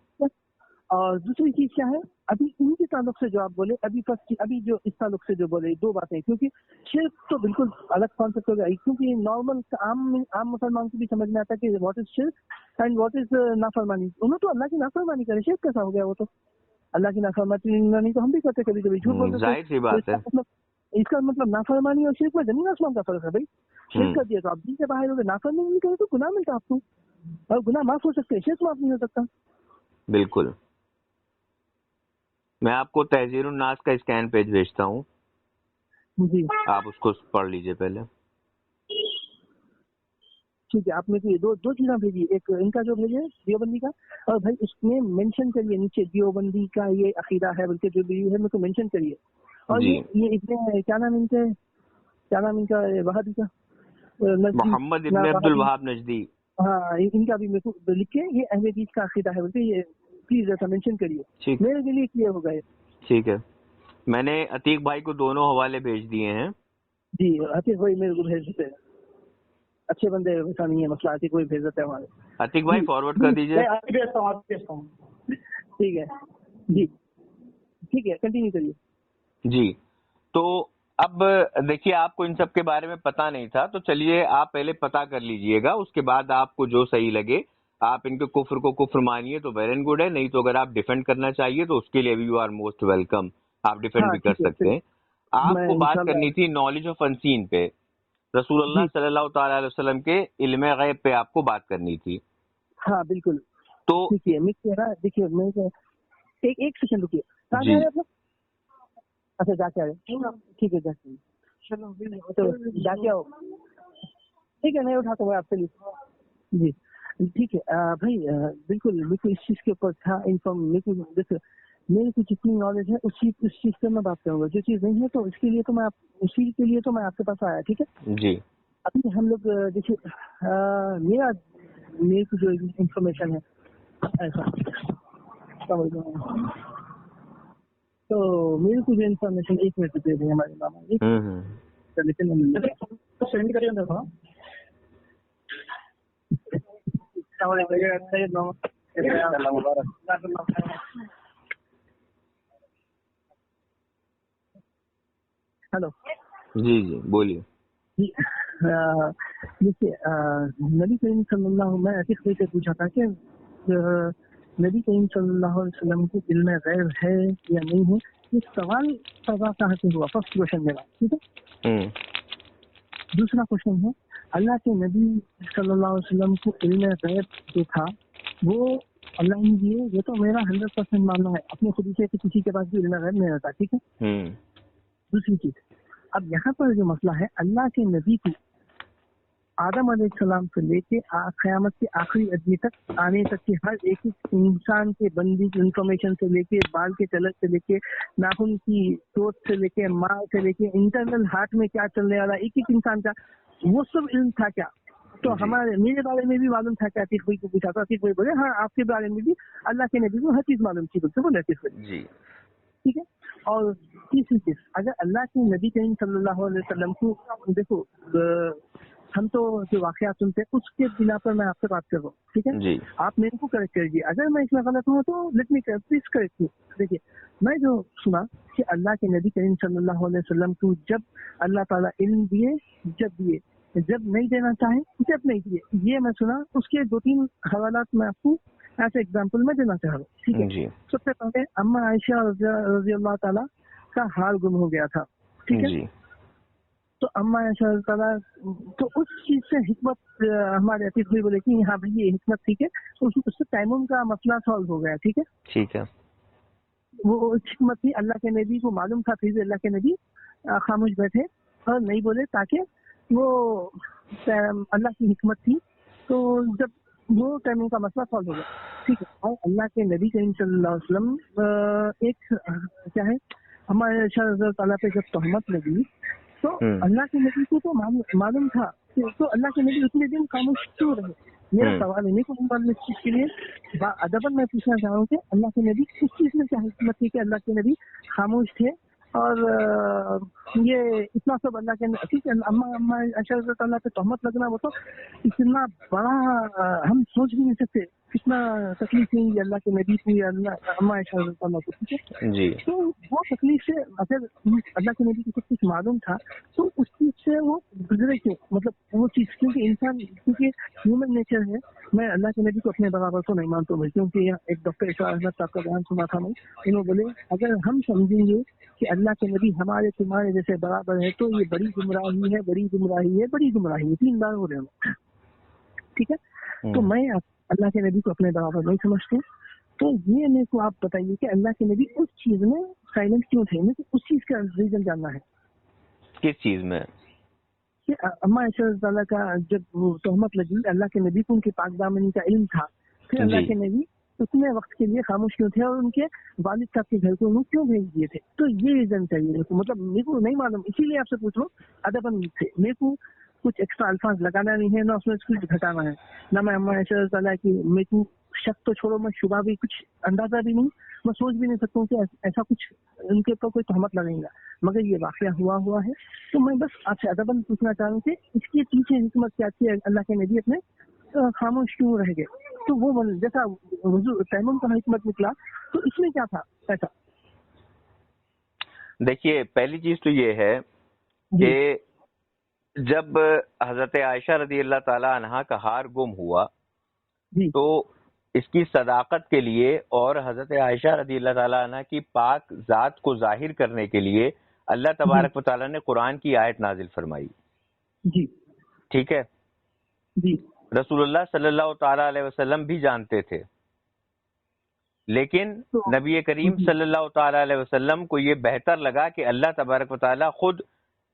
اور دوسری چیز کیا ہے، ابھی ان کے تعلق سے جو آپ بولے، ابھی جو اس تعلق سے جو بولے، دو باتیں، کیونکہ شرک تو بالکل الگ کانسیپٹ ہو گیا. کیونکہ نارمل عام مسلمان کو بھی سمجھ میں آتا ہے کہ واٹ از شرک اینڈ واٹ از نافرمانی. انہوں تو اللہ کی نافرمانی کرے، شرک کیسا ہو گیا؟ وہ تو اللہ کی نافرمانی تو ہم بھی کرتے، کبھی کبھی جھوٹ بولتے. ظاہر سی بات ہے. اس کا مطلب نافرمانی اور شرک میں زمین آسمان کا فرق ہے بھائی. شرک کر دیا تو آپ دین سے باہر ہو گئے، نافرمانی نہیں کرے تو گناہ ملتا آپ کو، اور گناہ معاف ہو سکتے ہیں، شرک معاف نہیں ہو سکتا. بالکل. میں آپ کو تحذیر الناس کا اسکین پیج بھیجتا ہوں، جی آپ اس کو پڑھ لیجئے پہلے. ٹھیک ہے، آپ میں یہ دو چیزیں بھیجیے. ایک ان کا جو بھیجے دیوبندی کا، اور بھائی اس میں مینشن کریے نیچے دیوبندی کا یہ عقیدہ ہے، بلکہ جو بھی ہے میرے کو مینشن کریے. اور یہ اس میں کیا نام ان کا وہابی کا محمد ابن عبد الوہاب نجدی. ہاں، ان کا بھی میرے کو لکھ کے یہ اہل حدیث کا عقیدہ ہے بلکہ یہ پلیز ایسا مینشن کریے، میرے کے لیے کلیئر ہو گئے. ٹھیک ہے، میں نے عتیق بھائی کو دونوں حوالے بھیج دیے ہیں. جی عتیق بھائی میرے کو بھیج دیتے ہیں، اچھے بندے، ایسا نہیں ہے مسئلہ. عتیق بھائی بھیج دیتے ہیں ہمارے. عتیق بھائی فارورڈ کر دیجیے. ٹھیک ہے جی، ٹھیک ہے، کنٹینیو کریے. جی، تو اب دیکھیے آپ کو ان سب کے بارے میں پتا نہیں تھا، تو چلیے آپ پہلے پتا کر لیجئے گا، اس کے بعد آپ کو جو صحیح لگے آپ ان کے کفر کو کفر مانیے تو ویل اینڈ گڈ ہے، نہیں تو اگر آپ ڈیفینڈ کرنا چاہیے تو اس کے لیے بھی یو آر موسٹ ویلکم، آپ ڈیفینڈ بھی کر سکتے ہیں. آپ کو بات کرنی تھی نالج آف انسین پہ، رسول اللہ صلی اللہ تعالی علیہ وسلم کے علم غیب پہ آپ کو بات کرنی تھی. ہاں بالکل. تو دیکھیے میں ایک سیکنڈ رکیے. جی اچھا جا کے آئے، ٹھیک ہے جا کے چلو جا کے آؤ. ٹھیک ہے، نہیں اٹھاتا میں آپ کے لیے. جی ٹھیک ہے بھائی، بالکل اس چیز کے اوپر تھا انفارم. میری کو جتنی نالج ہے اس چیز سے میں بات کروں گا. جو چیز نہیں ہے تو اس کے لیے تو میں آپ کے پاس آیا. ٹھیک ہے جی. ابھی ہم لوگ دیکھیے میری کو جو انفارمیشن ہے ایسا تو میرے کو جو انفارمیشن 1 منٹ دے دیں ہمارے ماما سینڈ کریے نا. ہلو. جی جی بولیے. دیکھیے نبی کریم صلی اللہ میں ایسی کوئی سے پوچھا تھا کہ نبی کریم صلی اللہ علیہ وسلم کو علم غیب ہے یا نہیں ہے. یہ سوال پیدا کہاں سے ہوا؟ فرسٹ کوشچن میرا. ٹھیک ہے. دوسرا کوشچن ہے اللہ کے نبی صلی اللہ علیہ وسلم کو علم غیب جو تھا وہ اللہ نے دیے. یہ تو میرا 100% ماننا ہے اپنے خود سے کہ کسی کے پاس بھی علم غیب نہیں رہتا. ٹھیک ہے. دوسری چیز اب یہاں پر جو مسئلہ ہے اللہ کے نبی کو آدم علیہ السلام سے لے کے قیامت کے آخری ادمی تک آنے تک کے ہر ایک انسان کے بندی کی انفارمیشن سے لے کے بال کے چلک سے لے کے ناخن کی چوٹ سے لے کے ماں سے لے کے انٹرنل ہارٹ میں کیا چلنے والا ایک ایک انسان کا وہ سب علم تھا کیا؟ تو میرے بارے میں بھی معلوم تھا کیا؟ کوئی کو پوچھا تھا کوئی بولے ہاں آپ کے بارے میں بھی اللہ کے نبی کو ہر چیز معلوم تھی بولتے بولے. ٹھیک ہے. اور تیسری چیز اگر اللہ کے نبی کریم صلی اللہ علیہ وسلم کو دیکھو ہم تو جو واقعات سنتے ہیں اس کے بنا پر میں آپ سے بات کر رہا ہوں. ٹھیک ہے. آپ میرے کو کریکٹ کریے اگر میں اس میں غلط ہوں تو let me please correct me. دیکھیے میں جو سنا کہ اللہ کے نبی کریم صلی اللہ علیہ وسلم کو جب اللہ تعالیٰ علم دیے جب نہیں دینا چاہے جب نہیں دیے یہ میں سنا. اس کے 2-3 حوالات میں آپ کو ایسے ایگزامپل میں دینا چاہ رہا ہوں. ٹھیک ہے. سب سے پہلے اما عائشہ رضی اللہ تعالیٰ کا ہار گم ہو گیا تھا. ٹھیک ہے. تو اما عائشہ رضی اللہ تعالیٰ تو اس چیز سے حکمت ہمارے عتیق ہوئی بولے کہ ہاں بھائی یہ حکمت ٹھیک ہے. اس سے تیمم کا مسئلہ سالو ہو گیا. ٹھیک ہے. ٹھیک ہے. وہ حکمت تھی اللہ کے نبی کو معلوم تھا پھر بھی اللہ کے نبی خاموش بیٹھے اور نہیں بولے تاکہ وہ اللہ کی حکمت تھی. تو جب وہ تیمم کا مسئلہ سالو ہو گیا. ٹھیک ہے. اور اللہ کے نبی کریم صلی اللہ علیہ وسلم ایک کیا ہے ہمارے اللہ تعالیٰ پہ جب تہمت لگی تو اللہ کے نبی کو تو معلوم تھا تو اللہ کے نبی اتنے دن خاموش کیوں رہے. میرا سوال ہے اس چیز کے لیے ادبن میں پوچھنا چاہ رہا ہوں کہ اللہ کے نبی اس چیز میں کیا حکمت تھی کہ اللہ کے نبی خاموش تھے اور یہ اتنا سب اللہ کے ٹھیک ہے. اما عائشہ رضی اللہ پہ تہمت لگنا وہ تو اتنا بڑا ہم سوچ بھی نہیں سکتے کتنا تکلیف ہوئی اللہ کے نبی کو یا اما عائشہ رضی اللہ کو. ٹھیک ہے. جی. تو وہ تکلیف سے اگر اللہ کے نبی کو کچھ معلوم تھا تو اس چیز سے وہ گزرے کیوں مطلب وہ چیز کیونکہ انسان کیونکہ ہیومن نیچر ہے. میں اللہ کے نبی کو اپنے برابر تو نہیں مانتا ہوں کیونکہ ایک ڈاکٹر اشار احمد صاحب کا بیان سنا تھا میں انہوں بولے اگر ہم سمجھیں گے کہ اللہ کے نبی ہمارے تمہارے جیسے برابر ہے تو یہ بڑی گمراہی ہے 3 بار ہو رہے ہیں. ٹھیک ہے. تو میں اللہ کے نبی کو اپنے برابر نہیں سمجھتے. تو یہ میرے کو آپ بتائیے کہ اللہ کے نبی اس چیز میں سائلنٹ کیوں تھے؟ مجھے اس چیز کا ریزن جاننا ہے. کس چیز میں؟ کہ اما عائشہ رضی اللہ کا جب وہ تہمت لگی اللہ کے نبی کو ان کے پاک دامنی کا علم تھا پھر اللہ کے نبی اتنے وقت کے لیے خاموش کیوں تھے اور ان کے والد صاحب کے گھر کو انہوں کیوں بھیج دیے تھے؟ تو یہ ریزن چاہیے مطلب میرے کو نہیں معلوم اسی لیے آپ سے پوچھ رہا ہوں ادبن سے. میرے کو کچھ ایکسٹرا الفاظ لگانا نہیں ہے نہ اس میں کچھ گھٹانا ہے نہ میں اما عائشہ رضی اللہ کی میرے کو شک تو چھوڑو میں شبہ بھی کچھ اندازہ بھی نہیں میں سوچ بھی نہیں سکتا ہوں کہ ایسا کچھ ان کے اوپر کوئی تہمت لگیں گا مگر یہ واقعہ ہوا ہے. تو میں بس آپ سے ادبن پوچھنا چاہوں کہ اس کے پیچھے حکمت کیا تھی اللہ کے نبی اپنے خاموش کیوں رہ گئے؟ تو وہ جیسا تیمم کا حکمت نکلا تو اس میں کیا تھا ایسا؟ دیکھیے پہلی چیز تو یہ ہے کہ جب حضرت عائشہ رضی اللہ تعالی عنہا کا ہار گم ہوا تو اس کی صداقت کے لیے اور حضرت عائشہ رضی اللہ تعالی عنہ کی پاک ذات کو ظاہر کرنے کے لیے اللہ تبارک و تعالیٰ نے قرآن کی آیت نازل فرمائی. جی ٹھیک ہے. جی. رسول اللہ صلی اللہ تعالی علیہ وسلم بھی جانتے تھے لیکن نبی کریم صلی اللہ تعالی علیہ وسلم کو یہ بہتر لگا کہ اللہ تبارک و تعالیٰ خود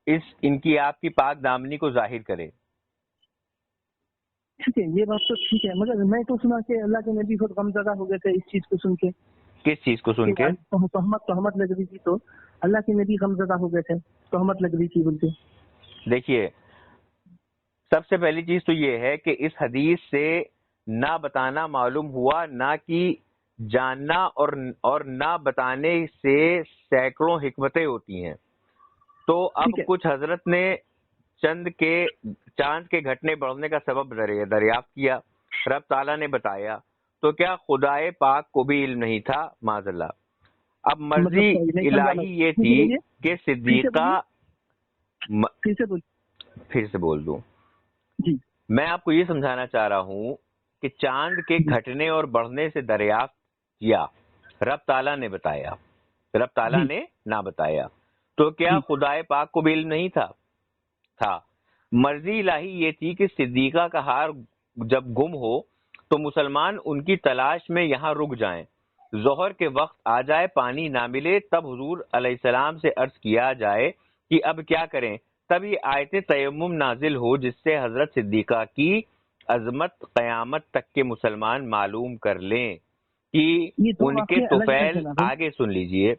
ان کی آپ کی پاک دامنی کو ظاہر کرے. ٹھیک ہے یہ بات تو ٹھیک ہے مگر میں تو سنا کہ اللہ کے نبی خود غمزدہ ہو گئے تھے اس چیز کو سن کے. کس چیز کو سن کے؟ تہمت لگ رہی تھی تو اللہ کے نبی غمزدہ ہو گئے تھے، تہمت لگ رہی تھی بولتے. دیکھیے سب سے پہلی چیز تو یہ ہے کہ اس حدیث سے نہ بتانا معلوم ہوا، نہ کہ جاننا اور نہ بتانے سے سینکڑوں حکمتیں ہوتی ہیں. تو اب کچھ حضرت نے چاند کے گھٹنے بڑھنے کا سبب دریافت کیا، رب تعالیٰ نے بتایا، تو کیا خدائے پاک کو بھی علم نہیں تھا؟ معاذ اللہ. اب مرضی الہی یہ تھی کہ صدیقہ، پھر سے بول دوں جی، میں آپ کو یہ سمجھانا چاہ رہا ہوں کہ چاند کے گھٹنے اور بڑھنے سے دریافت کیا، رب تعالیٰ نے بتایا، رب تعالیٰ نے نہ بتایا، تو کیا خدائے پاک کو بھی علم نہیں تھا؟ تھا. مرضی الہی یہ تھی کہ صدیقہ کا ہار جب گم ہو تو مسلمان ان کی تلاش میں یہاں رک جائیں، ظہر کے وقت آ جائے، پانی نہ ملے، تب حضور علیہ السلام سے عرض کیا جائے کہ اب کیا کریں؟ تب یہ آیت تیمم نازل ہو جس سے حضرت صدیقہ کی عظمت قیامت تک کے مسلمان معلوم کر لیں کہ ان کے طفیل، آگے سن لیجئے،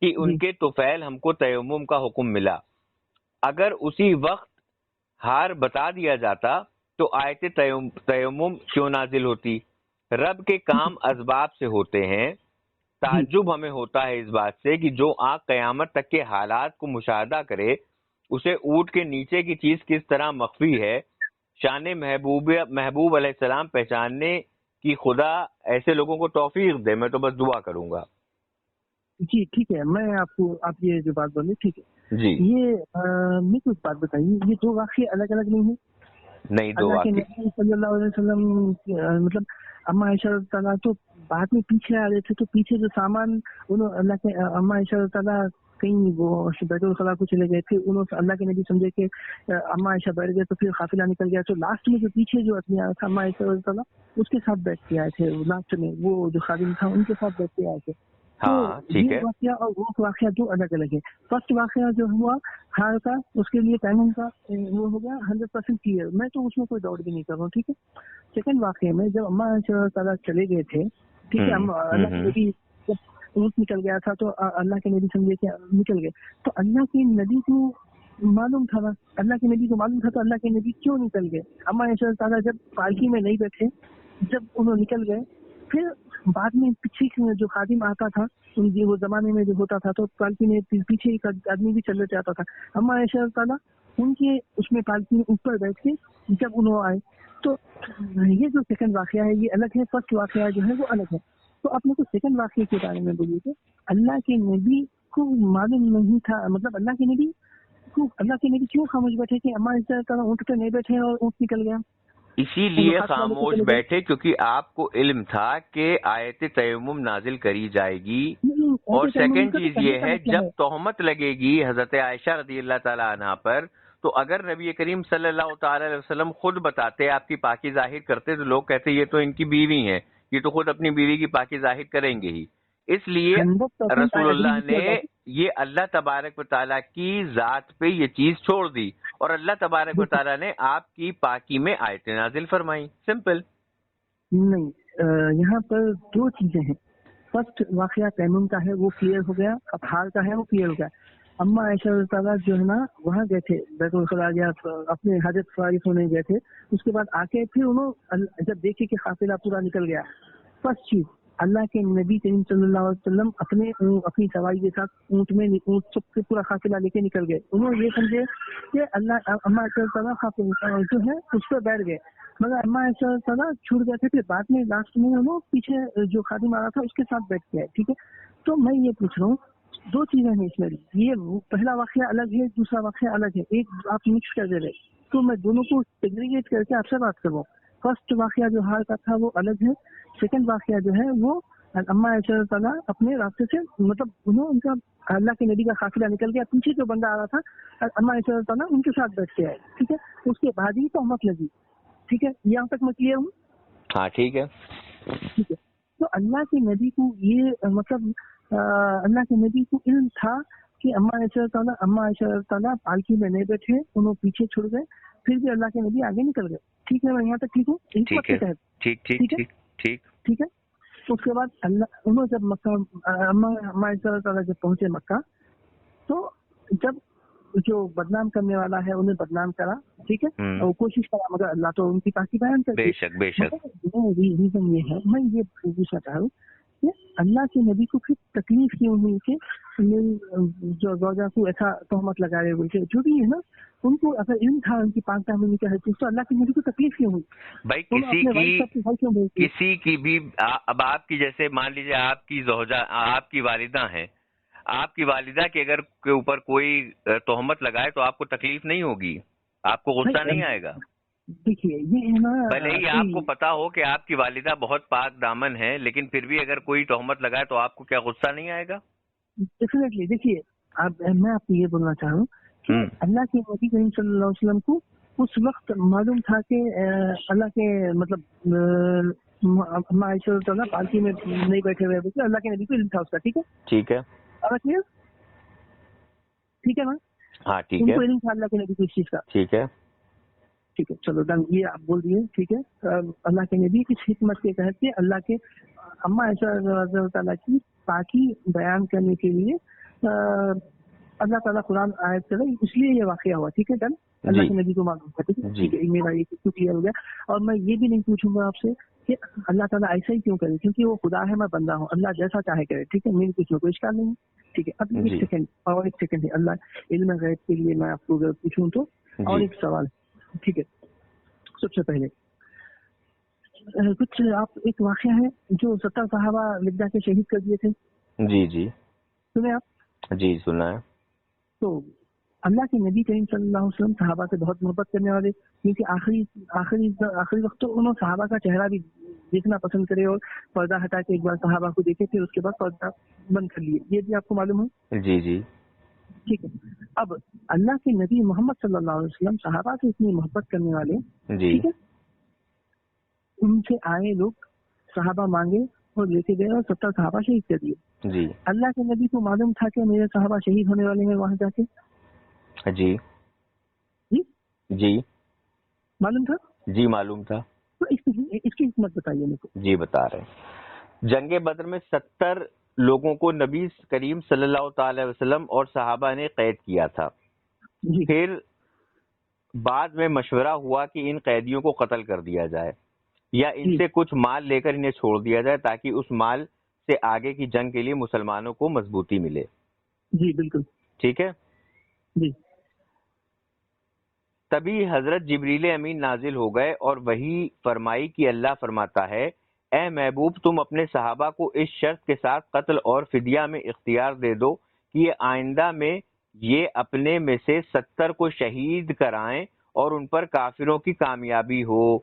کہ ان کے طفیل ہم کو تیمم کا حکم ملا. اگر اسی وقت ہار بتا دیا جاتا تو آیت تیمم کیوں نازل ہوتی؟ رب کے کام اسباب سے ہوتے ہیں. تعجب ہمیں ہوتا ہے اس بات سے کہ جو آنکھ قیامت تک کے حالات کو مشاہدہ کرے اسے اونٹ کے نیچے کی چیز کس طرح مخفی ہے. شان محبوب علیہ السلام پہچاننے کی خدا ایسے لوگوں کو توفیق دے. میں تو بس دعا کروں گا. جی ٹھیک ہے، میں آپ یہ جو بات بولے ٹھیک ہے جی. یہ میں کچھ بات بتائیے، یہ دو واقعے الگ الگ نہیں ہیں؟ نہیں، دو اللہ کے واقعے نبی صلی اللہ علیہ وسلم مطلب اما عائشہ تعالیٰ تو بعد میں پیچھے آ رہے تھے، تو پیچھے جو سامان انہوں اللہ کے اما عائشہ تعالیٰ کہیں وہ بیت الخلاء کو چلے گئے تھے، انہوں اللہ کے نبی سمجھے کہ اما عائشہ بیٹھ گئے تو پھر قافلہ نکل گیا، تو لاسٹ میں جو پیچھے جو آدمی آیا تھا اما عائشہ تعالیٰ اس کے ساتھ بیٹھ کے آئے تھے، لاسٹ میں وہ جو خادم تھا ان کے ساتھ بیٹھ کے آئے تھے. تو یہ واقعہ اور وہ واقعہ دو الگ الگ ہے. فرسٹ واقعہ جو ہوا ہار کا، اس کے لیے ٹائمنگ کا وہ ہو گیا 100% کلیئر، میں تو اس میں کوئی ڈاؤٹ بھی نہیں کر رہا ہوں، ٹھیک ہے. سیکنڈ واقعے میں جب اما عائشہ تعالیٰ چلے گئے تھے، ٹھیک ہے، اللہ کے نبی جب اونٹ نکل گیا تھا تو اللہ کے نبی سمجھے کہ نکل گئے، تو اللہ کے نبی کو معلوم تھا، اللہ کے نبی کو معلوم تھا، تو اللہ کے نبی کیوں نکل گئے؟ اما عائشہ تعالیٰ جب پالکی میں نہیں بیٹھے، جب انہوں نکل گئے، پھر بعد میں پیچھے جو خادم آتا تھا وہ زمانے میں جو ہوتا تھا تو پالکی میں پیچھے ایک آدمی بھی چل جاتا تھا. اما عائشہ تعالیٰ ان کے اس میں پالکی میں اوپر بیٹھ کے جب انہوں آئے، تو یہ جو سیکنڈ واقعہ ہے یہ الگ ہے، فرسٹ واقعہ جو ہے وہ الگ ہے. تو آپ نے کو سیکنڈ واقعے کے بارے میں بولیے کہ اللہ کے نبی کو معلوم نہیں تھا، مطلب اللہ کے نبی کیوں خاموش بیٹھے کہ اما عائشہ تعالیٰ اونٹ پہ نہیں بیٹھے اور اونٹ نکل گیا؟ اسی لیے خاموش بیٹھے کیونکہ آپ کو علم تھا کہ آیت تیمم نازل کری جائے گی. اور سیکنڈ چیز یہ ہے جب تہمت لگے گی حضرت عائشہ رضی اللہ تعالیٰ عنہا پر، تو اگر نبی کریم صلی اللہ تعالی علیہ وسلم خود بتاتے، آپ کی پاکی ظاہر کرتے، تو لوگ کہتے یہ تو ان کی بیوی ہیں، یہ تو خود اپنی بیوی کی پاکی ظاہر کریں گے ہی. اس لیے رسول اللہ نے یہ اللہ تبارک و تعالیٰ کی ذات پہ یہ چیز چھوڑ دی، اور اللہ تبارک و تعالیٰ نے آپ کی پاکی میں آیت نازل فرمائی. سمپل. نہیں، یہاں پر دو چیزیں ہیں. فرسٹ واقعہ تیمم کا ہے، وہ کلیئر ہو گیا. اب ہار کا ہے، وہ کلیئر ہو گیا. اما عائشہ تعالیٰ جو ہے نا وہاں گئے تھے بیت الخلاء، یا اپنے حاجت فارغ ہونے گئے تھے، اس کے بعد آ کے پھر انہوں جب دیکھے کہ قافلہ پورا نکل گیا، فرسٹ چیز اللہ کے نبی کریم صلی اللہ علیہ وسلم اپنی سواری کے ساتھ اونٹ چپ کے پورا قافلہ لے کے نکل گئے. انہوں یہ سمجھے کہ اللہ اما عائشہ تعالیٰ جو ہے اس پہ بیٹھ گئے، مگر اما عائشہ تعالیٰ چھوٹ گئے تھے. پھر بعد میں لاسٹ میں انہوں پیچھے جو خادم آ رہا تھا اس کے ساتھ بیٹھ گئے. ٹھیک ہے، تو میں یہ پوچھ رہا ہوں دو چیزیں ہیں اس میں. یہ پہلا واقعہ الگ ہے، دوسرا واقعہ الگ ہے. ایک آپ مکس کر دے رہے، تو میں دونوں کو سیگریگیٹ کر کے آپ سے بات کروں. فرسٹ واقعہ جو ہار کا تھا وہ الگ ہے، سیکنڈ واقعہ جو ہے وہ اما عائشہ تعالیٰ اپنے راستے سے، مطلب ان کا اللہ کے نبی کا قافلہ نکل گیا، پیچھے جو بندہ آ رہا تھا اما عائشہ تعالیٰ ان کے ساتھ بیٹھ کے آئے. ٹھیک ہے، اس کے بعد ہی تہمت لگی. ٹھیک ہے، یہاں تک میں کلیئر ہوں؟ ہاں ٹھیک ہے. ٹھیک ہے، تو اللہ کے نبی کو یہ مطلب اللہ کے نبی کو علم تھا کہ اما عائشہ تعالیٰ پالکی میں نہیں بیٹھے، انہوں پیچھے چھوڑ گئے، پھر بھی اللہ کے نبی آگے نکل گئے. ٹھیک ہے، میں یہاں تک ٹھیک ہوں؟ ٹھیک ہے. ٹھیک ٹھیک ٹھیک ٹھیک. ٹھیک ہے. تو اس کے بعد اللہ انہوں جب مکہ اللہ تعالیٰ جب پہنچے مکہ، تو جب جو بدنام کرنے والا ہے انہیں بدنام کرا، ٹھیک ہے، وہ کوشش کرا، مگر اللہ تو ان کی پاکی بیان کرتی ہے۔ بے شک بے شک۔ ریزن یہ ہے، میں یہ پوچھنا چاہ رہا ہوں کہ اللہ کے نبی کو پھر تکلیف کیوں ہوئی کہ میری جو زوجہ کو ایسا تہمت لگا رہے ہوئے، جو بھی ہے نا، ان کو اگر علم تھا ان کی پاک دامنی کا ہے تو اللہ کے نبی کو تکلیف کیوں ہوئی؟ بھائی کسی کسی کی بھی، اب آپ کی جیسے مان لیجیے آپ کی زوجہ، آپ کی والدہ ہیں، آپ کی والدہ کے اگر کے اوپر کوئی تہمت لگائے تو آپ کو تکلیف نہیں ہوگی، آپ کو غصہ نہیں آئے گا؟ دیکھیے یہ ہے نا، بھلے ہی آپ کو پتا ہو کہ آپ کی والدہ بہت پاک دامن ہے، لیکن پھر بھی اگر کوئی تہمت لگائے تو آپ کو کیا غصہ نہیں آئے گا؟ ڈیفینیٹلی۔ دیکھیے میں آپ کو یہ بولنا چاہ رہا ہوں کہ اللہ کے نبی کریم صلی اللہ علیہ وسلم کو اس وقت معلوم تھا کہ اللہ کے مطلب عائشہ پالکی میں نہیں بیٹھے ہوئے، اللہ کے نبی کو علم تھا اس کا، ٹھیک ہے، ٹھیک ہے، ٹھیک ہے نا، ہاں ٹھیک ان ہے، کو علم تھا اللہ کے نبی کو اس چیز کا، ٹھیک ہے، ٹھیک ہے، چلو ڈن، یہ آپ بول دیے، ٹھیک ہے۔ اللہ کے نبی کی حکمت کے تحت کہ اللہ کے اما عائشہ رضی اللہ تعالیٰ کی پاکی بیان کرنے کے لیے اللہ تعالیٰ قرآن آیت چلے، اس لیے یہ واقعہ ہوا، ٹھیک ہے، ڈن، اللہ کے نبی کو معلوم تھا، ٹھیک ہے، میرا یہ کلیئر ہو گیا۔ اور میں یہ بھی نہیں پوچھوں گا آپ سے کہ اللہ تعالیٰ ایسا ہی کیوں کرے، کیونکہ وہ خدا ہے، میں بندہ ہوں، اللہ جیسا چاہے کرے، ٹھیک ہے، میری کچھ میں کوئی اشکال نہیں ہے، ٹھیک ہے۔ اب ایک سیکنڈ ہے، اللہ علم غیب کے لیے میں آپ کو اگر پوچھوں تو اور ایک سوال، ٹھیک ہے۔ سب سے پہلے کچھ آپ ایک واقعہ ہے جو 70 صحابہ لبدا کے شہید کر دیے تھے، جی جی سنے آپ؟ جی سنا ہے۔ تو اللہ کے نبی کریم صلی اللہ علیہ وسلم صحابہ سے بہت محبت کرنے والے، کیونکہ آخری وقت تو انہوں صحابہ کا چہرہ بھی دیکھنا پسند کرے اور پردہ ہٹا کے ایک بار صحابہ کو دیکھے، پھر اس کے بعد پردہ بند کر لیے، یہ بھی آپ کو معلوم ہے؟ جی جی ٹھیک ہے۔ اب اللہ کے نبی محمد صلی اللہ علیہ وسلم صحابہ سے اتنی محبت کرنے والے، جی، ٹھیک ہے، ان سے آئے لوگ صحابہ مانگے اور لے کے گئے اور 70 صحابہ شہید کر دیے۔ جی اللہ کے نبی کو معلوم تھا کہ میرے صحابہ شہید ہونے والے ہیں وہاں جا کے، جی جی جی معلوم تھا، جی معلوم تھا۔ تو اس کی حکمت بتائیے میرے کو۔ جی بتا رہے ہیں، جنگ بدر میں 70 لوگوں کو نبی کریم صلی اللہ تعالی وسلم اور صحابہ نے قید کیا تھا۔ جی، پھر بعد میں مشورہ ہوا کہ ان قیدیوں کو قتل کر دیا جائے یا ان سے کچھ مال لے کر انہیں چھوڑ دیا جائے تاکہ اس مال سے آگے کی جنگ کے لیے مسلمانوں کو مضبوطی ملے۔ جی بالکل، ٹھیک ہے۔ جی تبھی حضرت جبریل امین نازل ہو گئے اور وہی فرمائی کہ اللہ فرماتا ہے، اے محبوب تم اپنے صحابہ کو اس شرط کے ساتھ قتل اور فدیہ میں اختیار دے دو کہ یہ آئندہ میں یہ اپنے میں سے 70 کو شہید کرائیں اور ان پر کافروں کی کامیابی ہو۔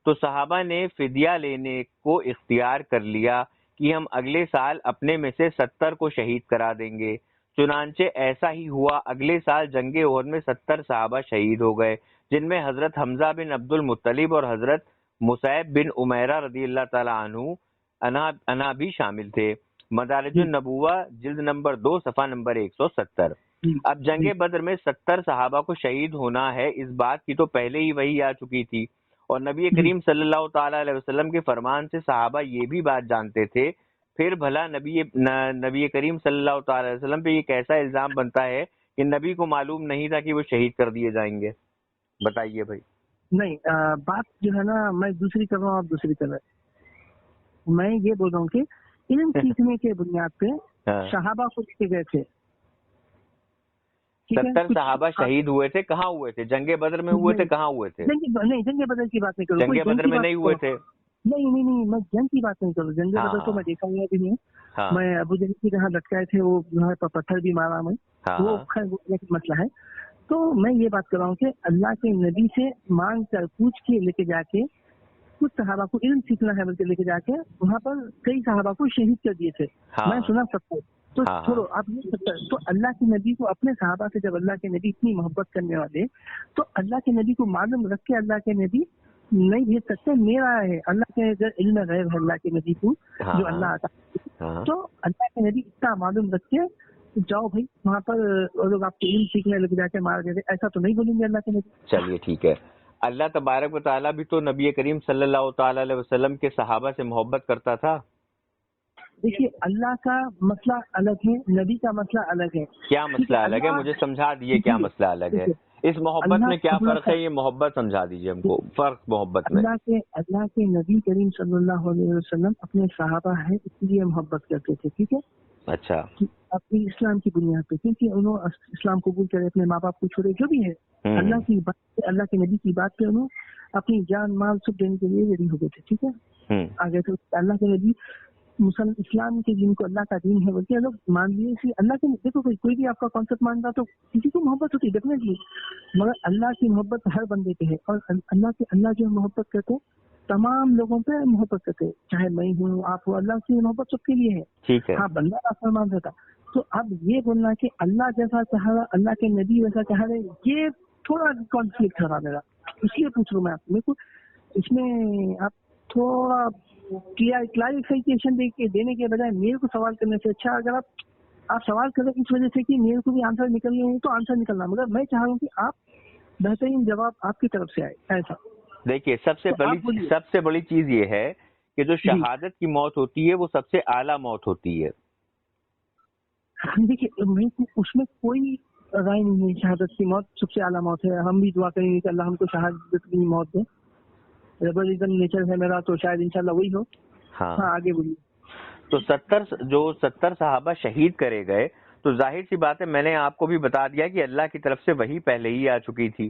تو صحابہ نے فدیہ لینے کو اختیار کر لیا کہ ہم اگلے سال اپنے میں سے 70 کو شہید کرا دیں گے۔ چنانچہ ایسا ہی ہوا، اگلے سال جنگ احد میں 70 صحابہ شہید ہو گئے، جن میں حضرت حمزہ بن عبد المطلب اور حضرت مصعب بن عمیرہ رضی اللہ تعالیٰ عنہ بھی شامل تھے۔ مدارج النبوہ جلد نمبر 2 صفحہ نمبر 170۔ اب جنگ بدر میں 70 صحابہ کو شہید ہونا ہے، اس بات کی تو پہلے ہی وحی آ چکی تھی، اور نبی کریم صلی اللہ تعالی علیہ وسلم کے فرمان سے صحابہ یہ بھی بات جانتے تھے۔ پھر بھلا نبی کریم صلی اللہ تعالی علیہ وسلم پہ یہ کیسا الزام بنتا ہے کہ نبی کو معلوم نہیں تھا کہ وہ شہید کر دیے جائیں گے؟ بتائیے بھائی۔ نہیں، بات جو ہے نا میں دوسری کر رہا ہوں، آپ دوسری کر رہے ہیں۔ میں یہ بول رہا ہوں کہ علم سیکھنے کے بنیاد پہ صحابہ کو لے کے گئے تھے، 70 صحابہ شہید ہوئے تھے، کہاں ہوئے تھے؟ جنگ بدر میں ہوئے تھے، کہاں ہوئے تھے؟ نہیں، جنگ بدر کی بات نہیں کروں، جنگ بدر میں نہیں ہوئے تھے؟ نہیں، میں جنگ کی بات نہیں کروں، جنگ بدر تو میں دیکھا ہوا بھی نہیں، میں ابو جہل کی جہاں لٹکائے تھے وہ پتھر بھی مارا میں، وہ مسئلہ ہے۔ تو میں یہ بات کر رہا ہوں کہ اللہ کے نبی سے مانگ کر پوچھ کے لے کے جا کے کچھ صحابہ کو علم سیکھنا ہے بلکہ لے کے جا کے وہاں پر کئی صحابہ کو شہید کر دیے تھے، میں سنا سکتا ہوں۔ تو چھوڑو آپ یہ سکتا ہے، تو اللہ کے نبی کو اپنے صحابہ سے جب اللہ کے نبی اتنی محبت کرنے والے، تو اللہ کے نبی کو معلوم رکھ کے اللہ کے نبی نہیں بھیج سکتے، میرا ہے اللہ کے علم غیب ہے اللہ کے نبی کو جو اللہ آتا، تو اللہ کے نبی اتنا معلوم رکھ کے جاؤ بھائی وہاں پر لوگ آپ کو علم سیکھنے لگ جا کے مار دیتے، ایسا تو نہیں بولیں گے اللہ کے نبی۔ چلیے ٹھیک ہے، اللہ تبارک و تعالیٰ بھی تو نبی کریم صلی اللہ تعالی علیہ وسلم کے صحابہ سے محبت کرتا تھا۔ دیکھیے اللہ کا مسئلہ الگ ہے، نبی کا مسئلہ الگ ہے. کیا مسئلہ الگ ہے؟ مجھے سمجھا دیجیے کیا مسئلہ الگ ہے. اس محبت میں کیا فرق ہے؟ یہ محبت سمجھا دیجیے ہم کو، فرق محبت میں. اللہ کے نبی کریم صلی اللہ علیہ وسلم اپنے صحابہ ہیں اس لیے محبت کرتے تھے، ٹھیک ہے. اچھا. اپنی اسلام کی بنیاد پہ، کیونکہ انہوں اسلام قبول کرے، اپنے ماں باپ کو چھوڑے، جو بھی ہے اللہ کی بات، اللہ کے نبی کی بات پہ انہوں اپنی جان مال سب دینے کے لیے ریڈی ہو گئے تھے، ٹھیک ہے. آگے تو اللہ کے نبی اسلام کے جن کو اللہ کا دین ہے بلکہ لوگ مان لیے اسی اللہ کے. دیکھو کوئی بھی آپ کا کانسیپٹ مانتا تو کسی کو محبت ہوتی ڈیفینیٹلی، مگر اللہ کی محبت ہر بندے پہ ہے. اور اللہ جو محبت کرتے تمام لوگوں پہ محبت کرتے، چاہے میں ہوں آپ ہو، اللہ کی محبت سب کے لیے ہے. ٹھیک ہے. ہاں بندہ آسمان رہتا. تو اب یہ بولنا کہ اللہ جیسا چاہ رہا، اللہ کے نبی ویسا چاہ رہے، یہ تھوڑا کانفلکٹ ہو رہا میرا. اس لیے پوچھ رہا ہوں میں آپ، میرے کو اس میں آپ تھوڑا کلیریفیکیشن دینے کے بجائے میرے کو سوال کرنے سے اچھا اگر آپ سوال کریں اس وجہ سے کہ میرے کو بھی آنسر نکلنے ہوں تو آنسر نکلنا، مگر میں چاہ رہا ہوں کہ آپ بہترین جواب آپ کی طرف سے آئے ایسا. دیکھیے سب سے بڑی چیز یہ ہے کہ جو شہادت کی موت ہوتی ہے وہ سب سے اعلیٰ موت ہوتی ہے. دیکھیے اس میں کوئی رائے نہیں ہے، شہادت کی موت سب سے اعلیٰ موت ہے. ہم بھی دعا کریں گے کہ اللہ ہم کو شہادت کی موت دے. ریبلزم نیچر ہے میرا تو شاید انشاءاللہ وہی ہو. ہاں آگے بولیے. تو 70 صحابہ شہید کرے گئے تو ظاہر سی بات ہے، میں نے آپ کو بھی بتا دیا کہ اللہ کی طرف سے وہی پہلے ہی آ چکی تھی.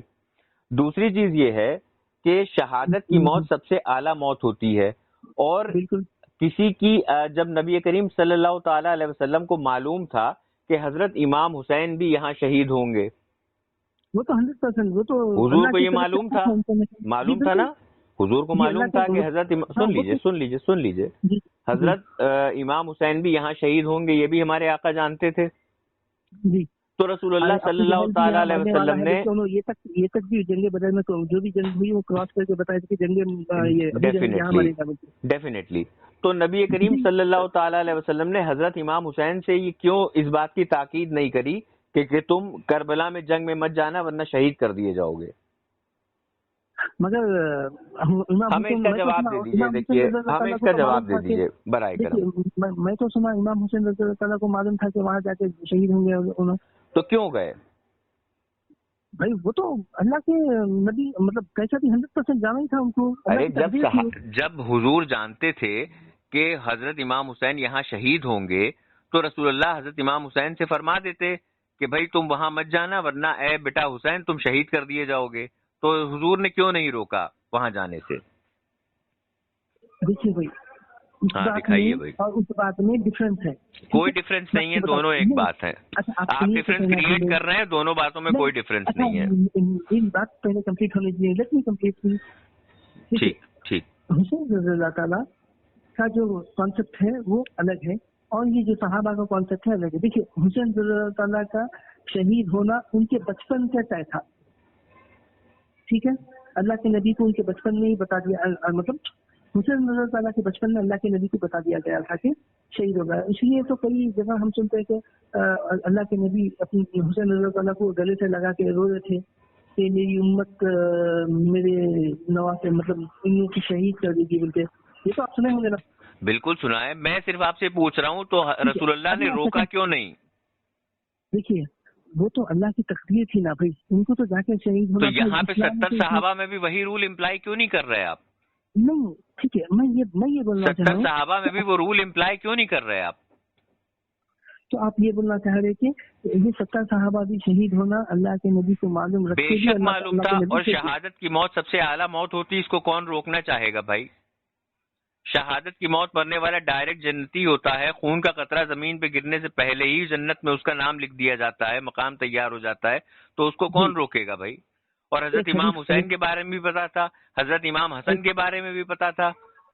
دوسری چیز یہ ہے کہ شہادت کی موت سب سے اعلیٰ موت ہوتی ہے. اور کسی کی جب نبی کریم صلی اللہ تعالی علیہ وسلم کو معلوم تھا کہ حضرت امام حسین بھی یہاں شہید ہوں گے، وہ تو 100%، وہ تو حضور کو یہ معلوم تھا نا، حضور کو معلوم تھا کہ حضرت سن لیجئے حضرت امام حسین بھی یہاں شہید ہوں گے، یہ بھی ہمارے آقا جانتے تھے. تو رسول اللہ صلی اللہ تعالی علیہ وسلم نے یہ تک بھی جنگ بدر میں جو بھی جنگ ہوئی وہ کراس کر کے بتایا تھا کہ ڈیفینیٹلی. تو نبی کریم صلی اللہ تعالی علیہ وسلم نے حضرت امام حسین سے یہ کیوں اس بات کی تاکید نہیں کری کہ تم کربلا میں جنگ میں مت جانا ورنہ شہید کر دیے جاؤ گے؟ مگر ہمیں اس کا جواب دے دیجیے. دیکھیے ہمیں اس کا جواب دے دیجیے برائے کرم. میں تو سنا امام حسین رضی اللہ تعالیٰ کو معلوم تھا کہ وہاں جا کے شہید ہوں گے انہوں. تو کیوں گئے بھائی؟ وہ تو اللہ کے نبی مطلب کیسا بھی 100% جانا ہی تھا ان کو. ارے جب حضور جانتے تھے کہ حضرت امام حسین یہاں شہید ہوں گے تو رسول اللہ حضرت امام حسین سے فرما دیتے کہ بھائی تم وہاں مت جانا ورنہ اے بیٹا حسین تم شہید کر دیے جاؤ گے. تو حضور نے کیوں نہیں روکا وہاں جانے سے؟ دیکھیے بھائی دکھائیے بھائی. اور اس بات میں ڈفرینس ہے. کوئی ڈفرینس نہیں ہے، دونوں ایک بات ہے. آپ ڈفرینس کریٹ کر رہے ہیں، دونوں باتوں میں کوئی ڈفرینس نہیں ہے. ان بات پہلے کمپلیٹ ہونے چاہیے. Let me complete. ٹھیک. حسین رضی اللہ تعالیٰ کا جو کانسیپٹ ہے وہ الگ ہے اور یہ جو صحابہ کا کانسیپٹ ہے الگ ہے. دیکھیے حسین رضی اللہ تعالیٰ کا شہید ہونا ان کے بچپن سے طے تھا، ٹھیک ہے. اللہ کے نبی کو ان کے بچپن میں ہی بتا دیا، مطلب حسین رضی اللہ تعالیٰ کے بچپن میں اللہ کے نبی کو بتا دیا گیا تھا کہ شہید ہوگا. اس لیے تو کئی جگہ ہم سنتے ہیں کہ اللہ کے نبی اپنی حسین رضی اللہ تعالیٰ کو گلے سے لگا کے رو رہے تھے کہ میری امت میرے نواسے مطلب ان کی شہید کر دی گی بول کے. یہ تو آپ سنے ہوں گے نا؟ بالکل سنا ہے. میں صرف آپ سے پوچھ رہا ہوں تو رسول اللہ نے روکا کیوں نہیں؟ دیکھیے وہ تو اللہ کی تقدیر تھی نا بھائی، ان کو تو جا کے شہید ہونا. تو یہاں پہ 70 صحابہ میں بھی وہی رول امپلائی کیوں نہیں کر رہے آپ؟ نہیں ٹھیک ہے، میں یہ بولنا چاہ رہا ہوں 70 صحابہ میں بھی وہ رول امپلائی کیوں نہیں کر رہے آپ؟ تو آپ یہ بولنا چاہ رہے کہ یہ 70 صحابہ بھی شہید ہونا اللہ کے نبی کو معلوم رکھتے بے شک معلوم تھا. اور شہادت کی موت سب سے اعلیٰ موت ہوتی، اس کو کون روکنا چاہے گا بھائی؟ شہادت کی موت مرنے والا ڈائریکٹ جنتی ہوتا ہے. خون کا قطرہ زمین پہ گرنے سے پہلے ہی جنت میں اس کا نام لکھ دیا جاتا ہے، مقام تیار ہو جاتا ہے. تو اس کو کون روکے گا بھائی؟ اور حضرت امام حسین کے بارے میں بھی پتا تھا، حضرت امام حسن کے بارے میں بھی پتا تھا.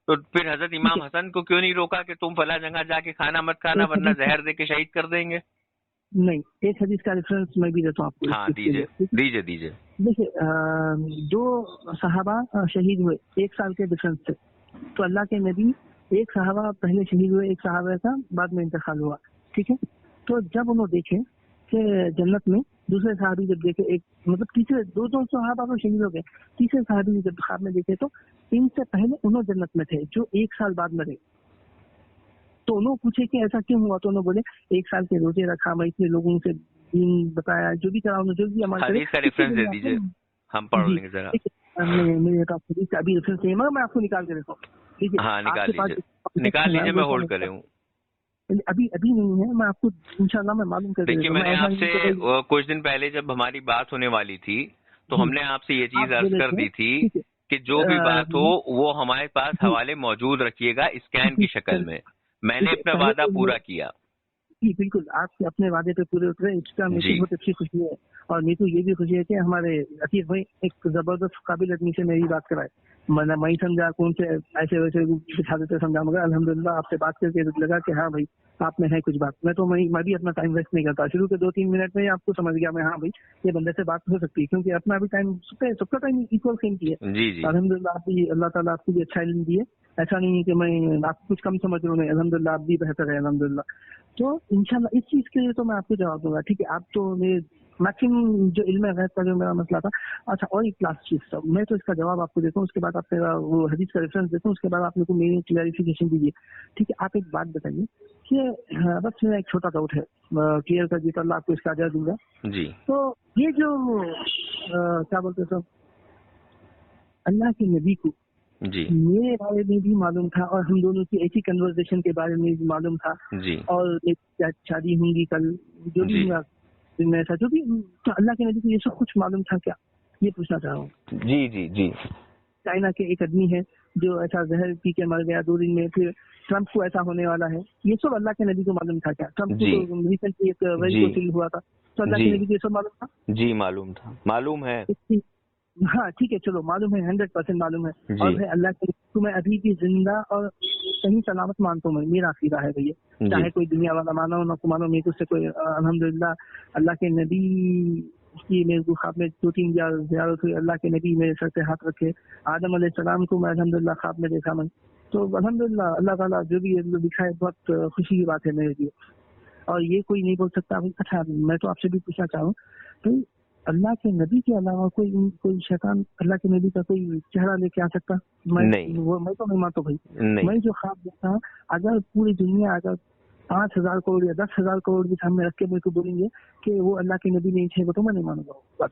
تو پھر حضرت امام حسن کو کیوں نہیں روکا کہ تم فلاں جگہ جا کے کھانا مت کھانا ورنہ زہر دے کے شہید کر دیں گے؟ نہیں، ایک حدیث کا ریفرنس میں بھی دیتا ہوں آپ کو. ہاں دیجیے. دیکھیے جو صحابہ شہید ہوئے 1 سال کے ڈفرنس سے، تو اللہ کے نبی ایک صحابہ پہلے شہید ہوئے، ایک صحابہ کا بعد میں انتقال ہوا، ٹھیک ہے. تو جب انہوں دیکھے کہ جنت میں دوسرے صحابی جب دیکھے ایک مطلب تیسرے دو صحابہ تو شہید ہو گئے، تیسرے صحابی جب خواب میں دیکھے تو ان سے پہلے انہوں جنت میں تھے جو 1 سال بعد مرے. تو انہوں پوچھے کہ ایسا کیوں ہوا، تو انہوں بولے 1 سال کے روزے رکھا، میں اتنے لوگوں سے دین بتایا، جو بھی کرا انہوں جو بھی عمل کرے. حدیث کا ریفرنس دے دیجیے، ہم پڑھ لیں گے ذرا. میرے پاس حدیث کا ابھی ریفرنس نہیں ہے مگر میں آپ کو نکال کے دیتا ہوں. ہاں نکال لیجیے، میں ہولڈ کر رہا ہوں. ابھی نہیں ہے، میں آپ کو انشاءاللہ میں معلوم کر دیکھیے دیتا ہوں. میں نے آپ سے کچھ دن پہلے جب ہماری بات ہونے والی تھی تو ہم نے آپ سے یہ چیز عرض کر دی تھی کہ جو بھی بات ہو وہ ہمارے پاس حوالے موجود رکھیے گا اسکین کی شکل میں. میں نے اپنا وعدہ پورا کیا. جی بالکل، آپ کے اپنے وعدے پہ پورے اترے، اس کا میرے کو بہت اچھی خوشی ہے. اور میرے کو یہ بھی خوشی ہے کہ ہمارے عتیق بھائی ایک زبردست قابل آدمی سے میری بات کرائے. میں سمجھا کون سے ایسے ویسے دکھا دیتے سمجھا، مگر الحمدللہ آپ سے بات کر کے لگا کہ ہاں بھائی آپ میں ہے کچھ بات. میں بھی اپنا ٹائم ویسٹ نہیں کرتا. شروع کے 2-3 منٹ میں آپ کو سمجھ گیا میں، ہاں بھائی یہ بندے سے بات ہو سکتی ہے، کیونکہ اپنا بھی ٹائم سب کا ٹائم ایکول قیمتی ہے. الحمدللہ آپ بھی اللہ تعالیٰ آپ کو بھی اچھا علم دیے. ایسا نہیں ہے کہ میں آپ کو کچھ کم سمجھ رہا ہوں، نہیں الحمدللہ آپ بھی بہتر ہے الحمدللہ. تو انشاءاللہ اس چیز کے لیے تو میں آپ کو جواب دوں گا. ٹھیک ہے، آپ تو میرے میکسیمم جو علم غیب کا جو میرا مسئلہ تھا. اچھا، اور ایک لاسٹ چیز تھا، میں تو اس کا جواب آپ کو دیتا ہوں، اس کے بعد آپ کا وہ حدیث کا ریفرنس دیتا ہوں، اس کے بعد آپ میرے کو میری کلیریفیکیشن دیجیے. ٹھیک ہے، آپ ایک بات بتائیے کہ بس میرا ایک چھوٹا ڈاؤٹ ہے، کلیئر کر دیتا اللہ آپ کو اس کا اجازت دوں گا. جی. تو یہ جو کیا بولتے ہیں اللہ کے نبی کو جی میرے بارے میں بھی معلوم تھا، اور ہم دونوں کی ایسی کنورسیشن کے بارے میں بھی معلوم تھا. جی. اور شادی ہوں گی کل، جو بھی میں ایسا جو بھی، تو اللہ کے نبی کو یہ سب کچھ معلوم تھا کیا؟ یہ پوچھنا چاہ رہا ہوں. جی جی جی. چائنا کے ایک آدمی ہے جو ایسا زہر پی کے مر گیا 2 دن میں، پھر ٹرمپ کو ایسا ہونے والا ہے، یہ سب اللہ کے نبی کو معلوم تھا کیا؟ ٹرمپ کو تو ریسنٹلی ایک ویری کو فیل ہوا تھا، تو اللہ کے نبی کو یہ سب معلوم تھا؟ جی معلوم تھا، معلوم ہے. ہاں ٹھیک ہے، چلو معلوم ہے، 100% معلوم ہے. اور میں اللہ کے کو میں ابھی بھی زندہ اور صحیح سلامت مانتا ہوں. میرا عقیدہ ہے بھیا، چاہے کوئی دنیا والا مانو نہ کو مانو، میرے کو سے کوئی الحمدللہ اللہ کے نبی کی میرے کو خواب میں 2-3 زیارت ہوئی. اللہ کے نبی میرے سر پہ ہاتھ رکھے، آدم علیہ السلام کو میں الحمدللہ خواب میں دیکھا. میں تو الحمدللہ اللہ تعالیٰ جو بھی دکھائے بہت خوشی کی بات ہے میرے لیے. اور یہ کوئی نہیں بول سکتا. اچھا میں تو آپ سے بھی پوچھنا چاہوں تو اللہ کے نبی کے علاوہ کوئی شیطان اللہ کے نبی کا کوئی چہرہ لے کے آ سکتا؟ میں تو نہیں مانتا بھائی. میں جو خواب دیکھتا ہوں، اگر پوری دنیا اگر 5,000 کروڑ یا 10,000 کروڑ بھی سامنے رکھ کے میرے کو بولیں گے کہ وہ اللہ کے نبی نہیں تھے، تو میں نہیں مانوں گا.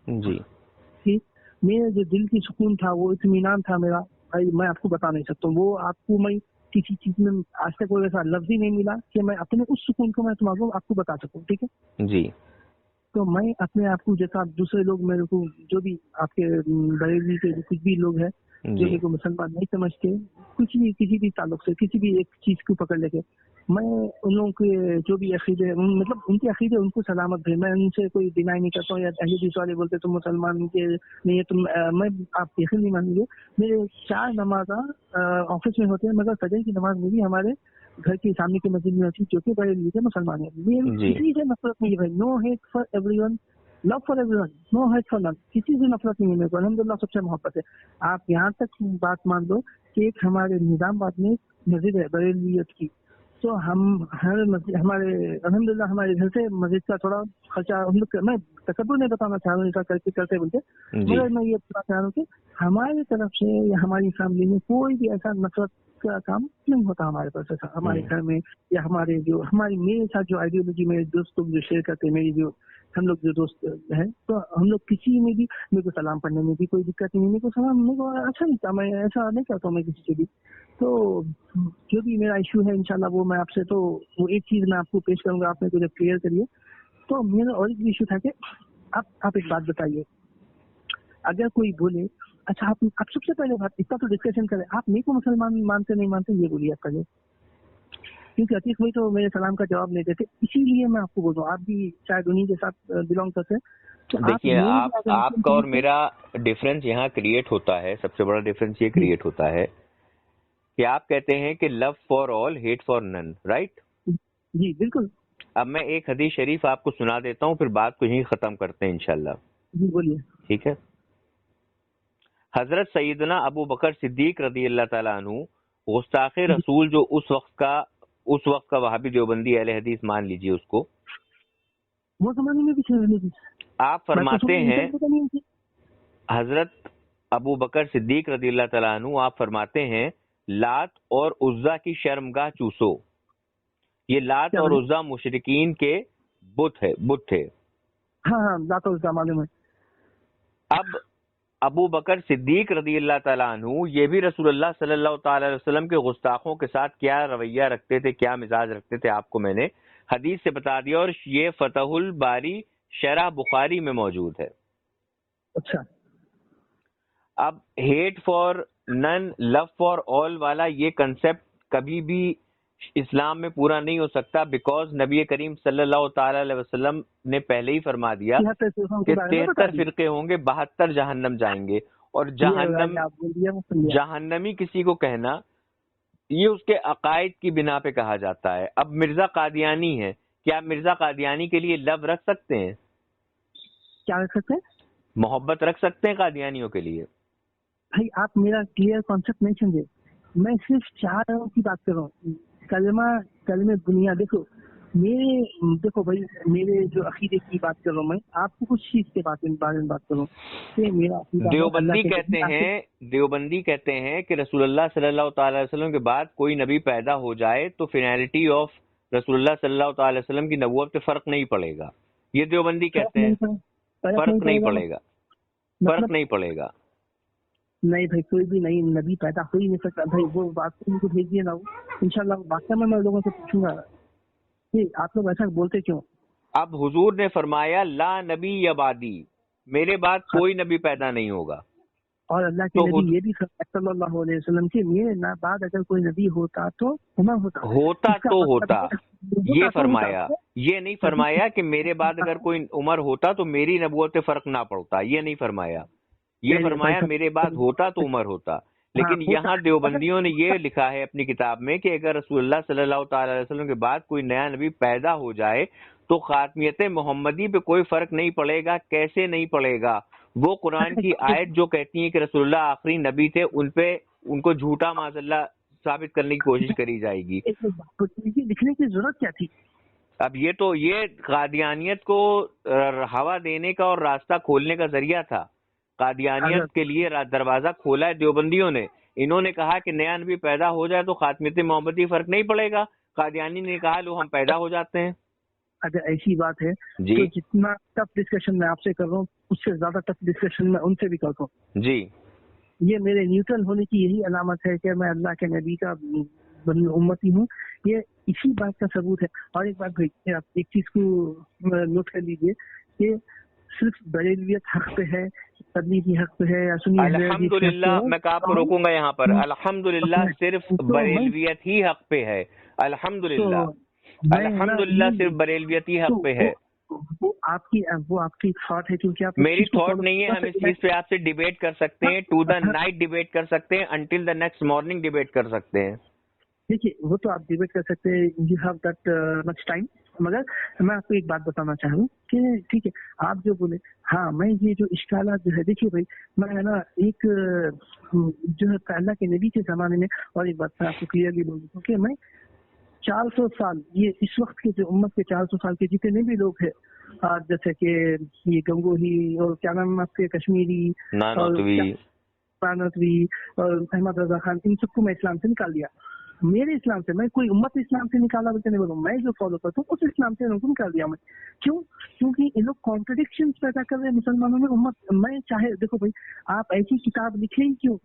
جی میرے جو دل کی سکون تھا، وہ اطمینان تھا میرا بھائی، میں آپ کو بتا نہیں سکتا ہوں. وہ آپ کو میں کسی چیز میں آج تک کوئی ایسا لفظ ہی نہیں ملا کہ میں اپنے اس سکون کو میں تمہارے آپ کو بتا سکوں. ٹھیک ہے جی. تو میں اپنے آپ کو جیسا دوسرے لوگ میرے کو جو بھی آپ کے بریلی کے کچھ بھی لوگ ہیں جو میرے کو مسلمان نہیں سمجھتے، کچھ بھی کسی بھی تعلق سے کسی بھی ایک چیز کو پکڑ لے کے، میں ان لوگوں کے جو بھی عقیدے مطلب ان کے عقیدے ان کو سلامت بھیج، میں ان سے کوئی ڈینائی نہیں کرتا ہوں. یا اہل حدیث والے بولتے تم مسلمان کے نہیں ہے تم، میں آپ یقین نہیں مانیں گے میرے 4 نمازاں آفس میں ہوتے ہیں، مگر فجر کی نماز میں بھی ہمارے گھر کے سامنے کی مسجد میں ہوتی ہے، جو کہ بڑے لیے مسلمان ہیں. کسی سے نفرت نہیں ہے، no hate for everyone, love for everyone, no hate for none. کسی سے نفرت نہیں ہے میرے کو، الحمدللہ سب سے محبت ہے. آپ یہاں تک بات مان لو کہ ایک ہمارے نظام آباد میں مسجد ہے بریلیت کی، تو ہم ہر مسجد ہمارے الحمدللہ ہمارے گھر سے مسجد کا تھوڑا خرچہ ہم لوگ، میں تکبر نہیں بتانا چاہ رہا ہوں کرتے بولتے، مگر میں یہ بتانا چاہ رہا ہوں کہ ہماری طرف سے یا ہماری فیملی میں کوئی بھی ایسا نفرت کا کام نہیں ہوتا ہمارے پاس. ایسا ہمارے گھر میں یا ہمارے جو میرے ساتھ جو آئیڈیولوجی میرے دوست لوگ جو شیئر کرتے ہیں، میری جو ہم لوگ جو دوست ہیں، تو ہم لوگ کسی میں بھی میرے کو سلام پڑھنے میں بھی کوئی دقت نہیں. میرے کو سلام میرے کو اچھا نہیں تھا، میں ایسا نہیں کرتا ہوں میں کسی سے بھی. تو جو بھی میرا ایشو ہے انشاءاللہ وہ میں آپ سے تو وہ ایک چیز میں آپ کو پیش کروں گا، آپ نے مجھے کلیئر کریے. تو میرا اور ایک ایشو تھا کہ آپ ایک بات بتائیے، اگر کوئی بولے، اچھا آپ سب سے پہلے بات اتنا تو ڈسکشن کریں، آپ میرے کو مسلمان مانتے نہیں مانتے یہ بولیے آپ پہلے، کیونکہ عتیق بھائی تو میرے سلام کا جواب نہیں دیتے، اسی لیے میں آپ کو بول رہا ہوں آپ بھی شاید انہیں کے ساتھ بلانگ کرتے ہیں. دیکھیے آپ کا اور میرا ڈفرینس یہاں کریٹ ہوتا ہے، سب سے بڑا ڈفرینس یہ کریٹ ہوتا ہے کہ آپ کہتے ہیں کہ love for all hate for none, right? جی بالکل. اب میں ایک حدیث شریف آپ کو سنا دیتا ہوں، پھر بات کو یہیں ختم کرتے ہیں انشاءاللہ. جی بولیے. ٹھیک ہے. حضرت سیدنا ابو بکر صدیق رضی اللہ تعالیٰ عنہ گستاخ رسول جو اس وقت کا وہابی دیوبندی اہل حدیث مان لیجیے اس کو، وہ زمانے میں بھی آپ فرماتے ہیں حضرت ابو بکر صدیق رضی اللہ تعالیٰ عنہ آپ فرماتے ہیں لات اور عزا کی شرمگاہ چوسو. یہ لات اور عزا مشرکین کے بت تھے. ہاں ہاں لات اور عزا معلوم ہے. اب ابو بکر صدیق رضی اللہ تعالیٰ عنہ یہ بھی رسول اللہ صلی اللہ تعالی علیہ وسلم کے گستاخوں کے ساتھ کیا رویہ رکھتے تھے, کیا مزاج رکھتے تھے, آپ کو میں نے حدیث سے بتا دیا, اور یہ فتح الباری شرح بخاری میں موجود ہے. اچھا. اب ہیٹ فار نن لو فار آل والا یہ کنسپٹ کبھی بھی اسلام میں پورا نہیں ہو سکتا, بیکاز نبی کریم صلی اللہ تعالی علیہ وسلم نے پہلے ہی فرما دیا کہ 73 فرقے ہوں گے, 72 جہنم جائیں گے, اور جہنمی کسی کو کہنا یہ اس کے عقائد کی بنا پہ کہا جاتا ہے. اب مرزا قادیانی ہے, کیا مرزا قادیانی کے لیے لو رکھ سکتے ہیں؟ کیا رکھ سکتے ہیں؟ محبت رکھ سکتے ہیں قادیانیوں کے لیے؟ بھائی آپ میرا کلیئر کانسیپٹ نہیں سمجھے, میں صرف 4 رنگوں کی بات کر رہا ہوں. کلمہ دنیا دیکھو بھائی میرے جو عقیدے کی بات کر رہا ہوں, میں آپ کو کچھ چیز کے بارے میں بات کر رہا ہوں کہ میرا دیوبندی کہتے ہیں کہ رسول اللہ صلی اللہ تعالی علیہ وسلم کے بعد کوئی نبی پیدا ہو جائے تو فینالٹی آف رسول اللہ صلی اللہ تعالی وسلم کی نبوت پہ فرق نہیں پڑے گا. یہ دیوبندی کہتے ہیں فرق نہیں پڑے گا, فرق نہیں پڑے گا. نہیں بھائی کوئی بھی نئی نبی پیدا ہو ہی نہیں سکتا بھائی. وہ بات ان کو بھیج دیے نا, انشاءاللہ واقعہ میں لوگوں سے پوچھوں گا آپ لوگ ایسا بولتے کیوں. اب حضور نے فرمایا لا نبی یا بعدی, میرے بعد کوئی نبی پیدا نہیں ہوگا. اور اللہ کے نبی یہ بھی صلی اللہ علیہ وسلم کے میرے بعد اگر کوئی نبی ہوتا تو ہوتا یہ فرمایا. یہ نہیں فرمایا کہ میرے بعد اگر کوئی عمر ہوتا تو میری نبوت پہ فرق نہ پڑتا, یہ نہیں فرمایا. یہ فرمایا میرے بعد ہوتا تو عمر ہوتا. لیکن یہاں دیوبندیوں نے یہ لکھا ہے اپنی کتاب میں کہ اگر رسول اللہ صلی اللہ تعالی علیہ وسلم کے بعد کوئی نیا نبی پیدا ہو جائے تو خاتمیت محمدی پہ کوئی فرق نہیں پڑے گا. کیسے نہیں پڑے گا؟ وہ قرآن کی آیت جو کہتی ہے کہ رسول اللہ آخری نبی تھے, ان کو جھوٹا معاذ اللہ ثابت کرنے کی کوشش کری جائے گی. لکھنے کی ضرورت کیا تھی؟ اب یہ قادیانیت کو ہوا دینے کا اور راستہ کھولنے کا ذریعہ تھا. قادیانیت کے لیے دروازہ کھولا ہے دیوبندیوں نے. انہوں نے کہا کہ نیا نبی پیدا ہو جائے تو خاتمیت محمدی فرق نہیں پڑے گا. قادیانی نے کہا لو ہم پیدا ہو جاتے ہیں. اگر ایسی بات ہے تو جتنا ٹف ڈسکشن میں آپ سے کر رہا ہوں اس سے زیادہ ٹف ڈسکشن میں ان سے بھی کرتا ہوں. جی یہ میرے نیوٹرل ہونے کی یہی علامت ہے کہ میں اللہ کے نبی کا امتی ہوں. یہ اسی بات کا ثبوت ہے. اور ایک بات بھائی آپ ایک چیز کو نوٹ کر لیجیے کہ صرف بریلویت حق پہ ہے, تبلیغی حق پہ ہے یا سنی. الحمدللہ میں آپ کو روکوں گا یہاں پر. الحمدللہ صرف بریلویت ہی حق پہ ہے. الحمدللہ صرف بریلویت ہی حق پہ ہے. وہ آپ کی تھاٹ ہے, کیونکہ آپ میری تھاٹ نہیں ہے. ہم اس چیز پہ آپ سے ڈیبیٹ کر سکتے ہیں, ٹو دا نائٹ ڈیبیٹ کر سکتے ہیں, until the next morning debate کر سکتے ہیں. دیکھیے وہ تو آپ ڈیبیٹ کر سکتے ہیں, you have that much time. مگر میں آپ کو ایک بات بتانا چاہوں کہ ٹھیک ہے آپ جو بولے, ہاں میں یہ جو اشکالات جو ہے دیکھیے بھائی میں نا ایک جو ہے اللہ کے نبی کے زمانے میں, اور ایک بات میں آپ کو کلیئرلی بولوں کہ میں 400 سال یہ اس وقت کے جو امت کے 400 سال کے جتنے بھی لوگ ہیں, جیسے کہ یہ گنگوہی اور کیا نام آپ کے کشمیری نانوتوی اور احمد رضا خان, ان سب کو میں اسلام سے نکال دیا. میرے اسلام سے, میں کوئی امت اسلام سے نکالا بلکہ نہیں بولوں, میں جو فالو کرتا ہوں اس اسلام سے ان کو نکال دیا میں. کیوں؟ کیونکہ یہ لوگ کانٹرڈکشن پیدا کر رہے ہیں مسلمانوں میں. امت میں چاہے دیکھو بھائی آپ ایسی کتاب لکھیں ہی کیوں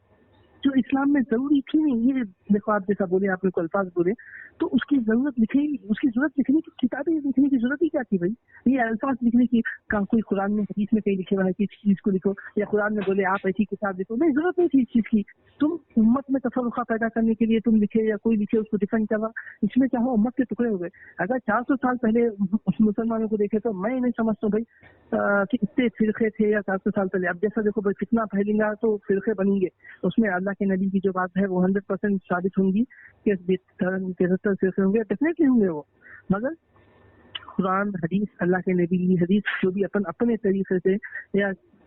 جو اسلام میں ضروری کیوں نہیں. یہ دیکھو آپ جیسا بولے, آپ نے کوئی الفاظ بولے تو اس کی ضرورت لکھنے کی کتابیں لکھنے کی ضرورت ہی کیا تھی بھائی. یہ الفاظ لکھنے کی کوئی قرآن میں حدیث میں کہیں لکھے ہوا ہے کہ اس چیز کو لکھو, یا قرآن میں بولے آپ ایسی کتاب لکھو, نہیں ضرورت نہیں تھی اس چیز کی. تم امت میں تفرقہ پیدا کرنے کے لیے تم لکھے یا کوئی لکھے اس کو ڈیفینڈ کرا, اس میں چاہو امت کے ٹکڑے ہو گئے. اگر 400 سال پہلے مسلمانوں کو دیکھے تو میں نہیں سمجھتا ہوں بھائی کہ اتنے فرقے تھے یا 400 سال پہلے. اب جیسا دیکھو بھائی کتنا پھیلیں گا تو فرقے بنیں گے, اس میں اللہ کے نبی کی جو بات ہے وہ 100% ثابت ہوں گی کہ 73 فرقے ہوں گے, ڈیفینیٹلی ہوں گے وہ. مگر قرآن حدیث اللہ کے نبی کی حدیث جو بھی اپنے طریقے سے یا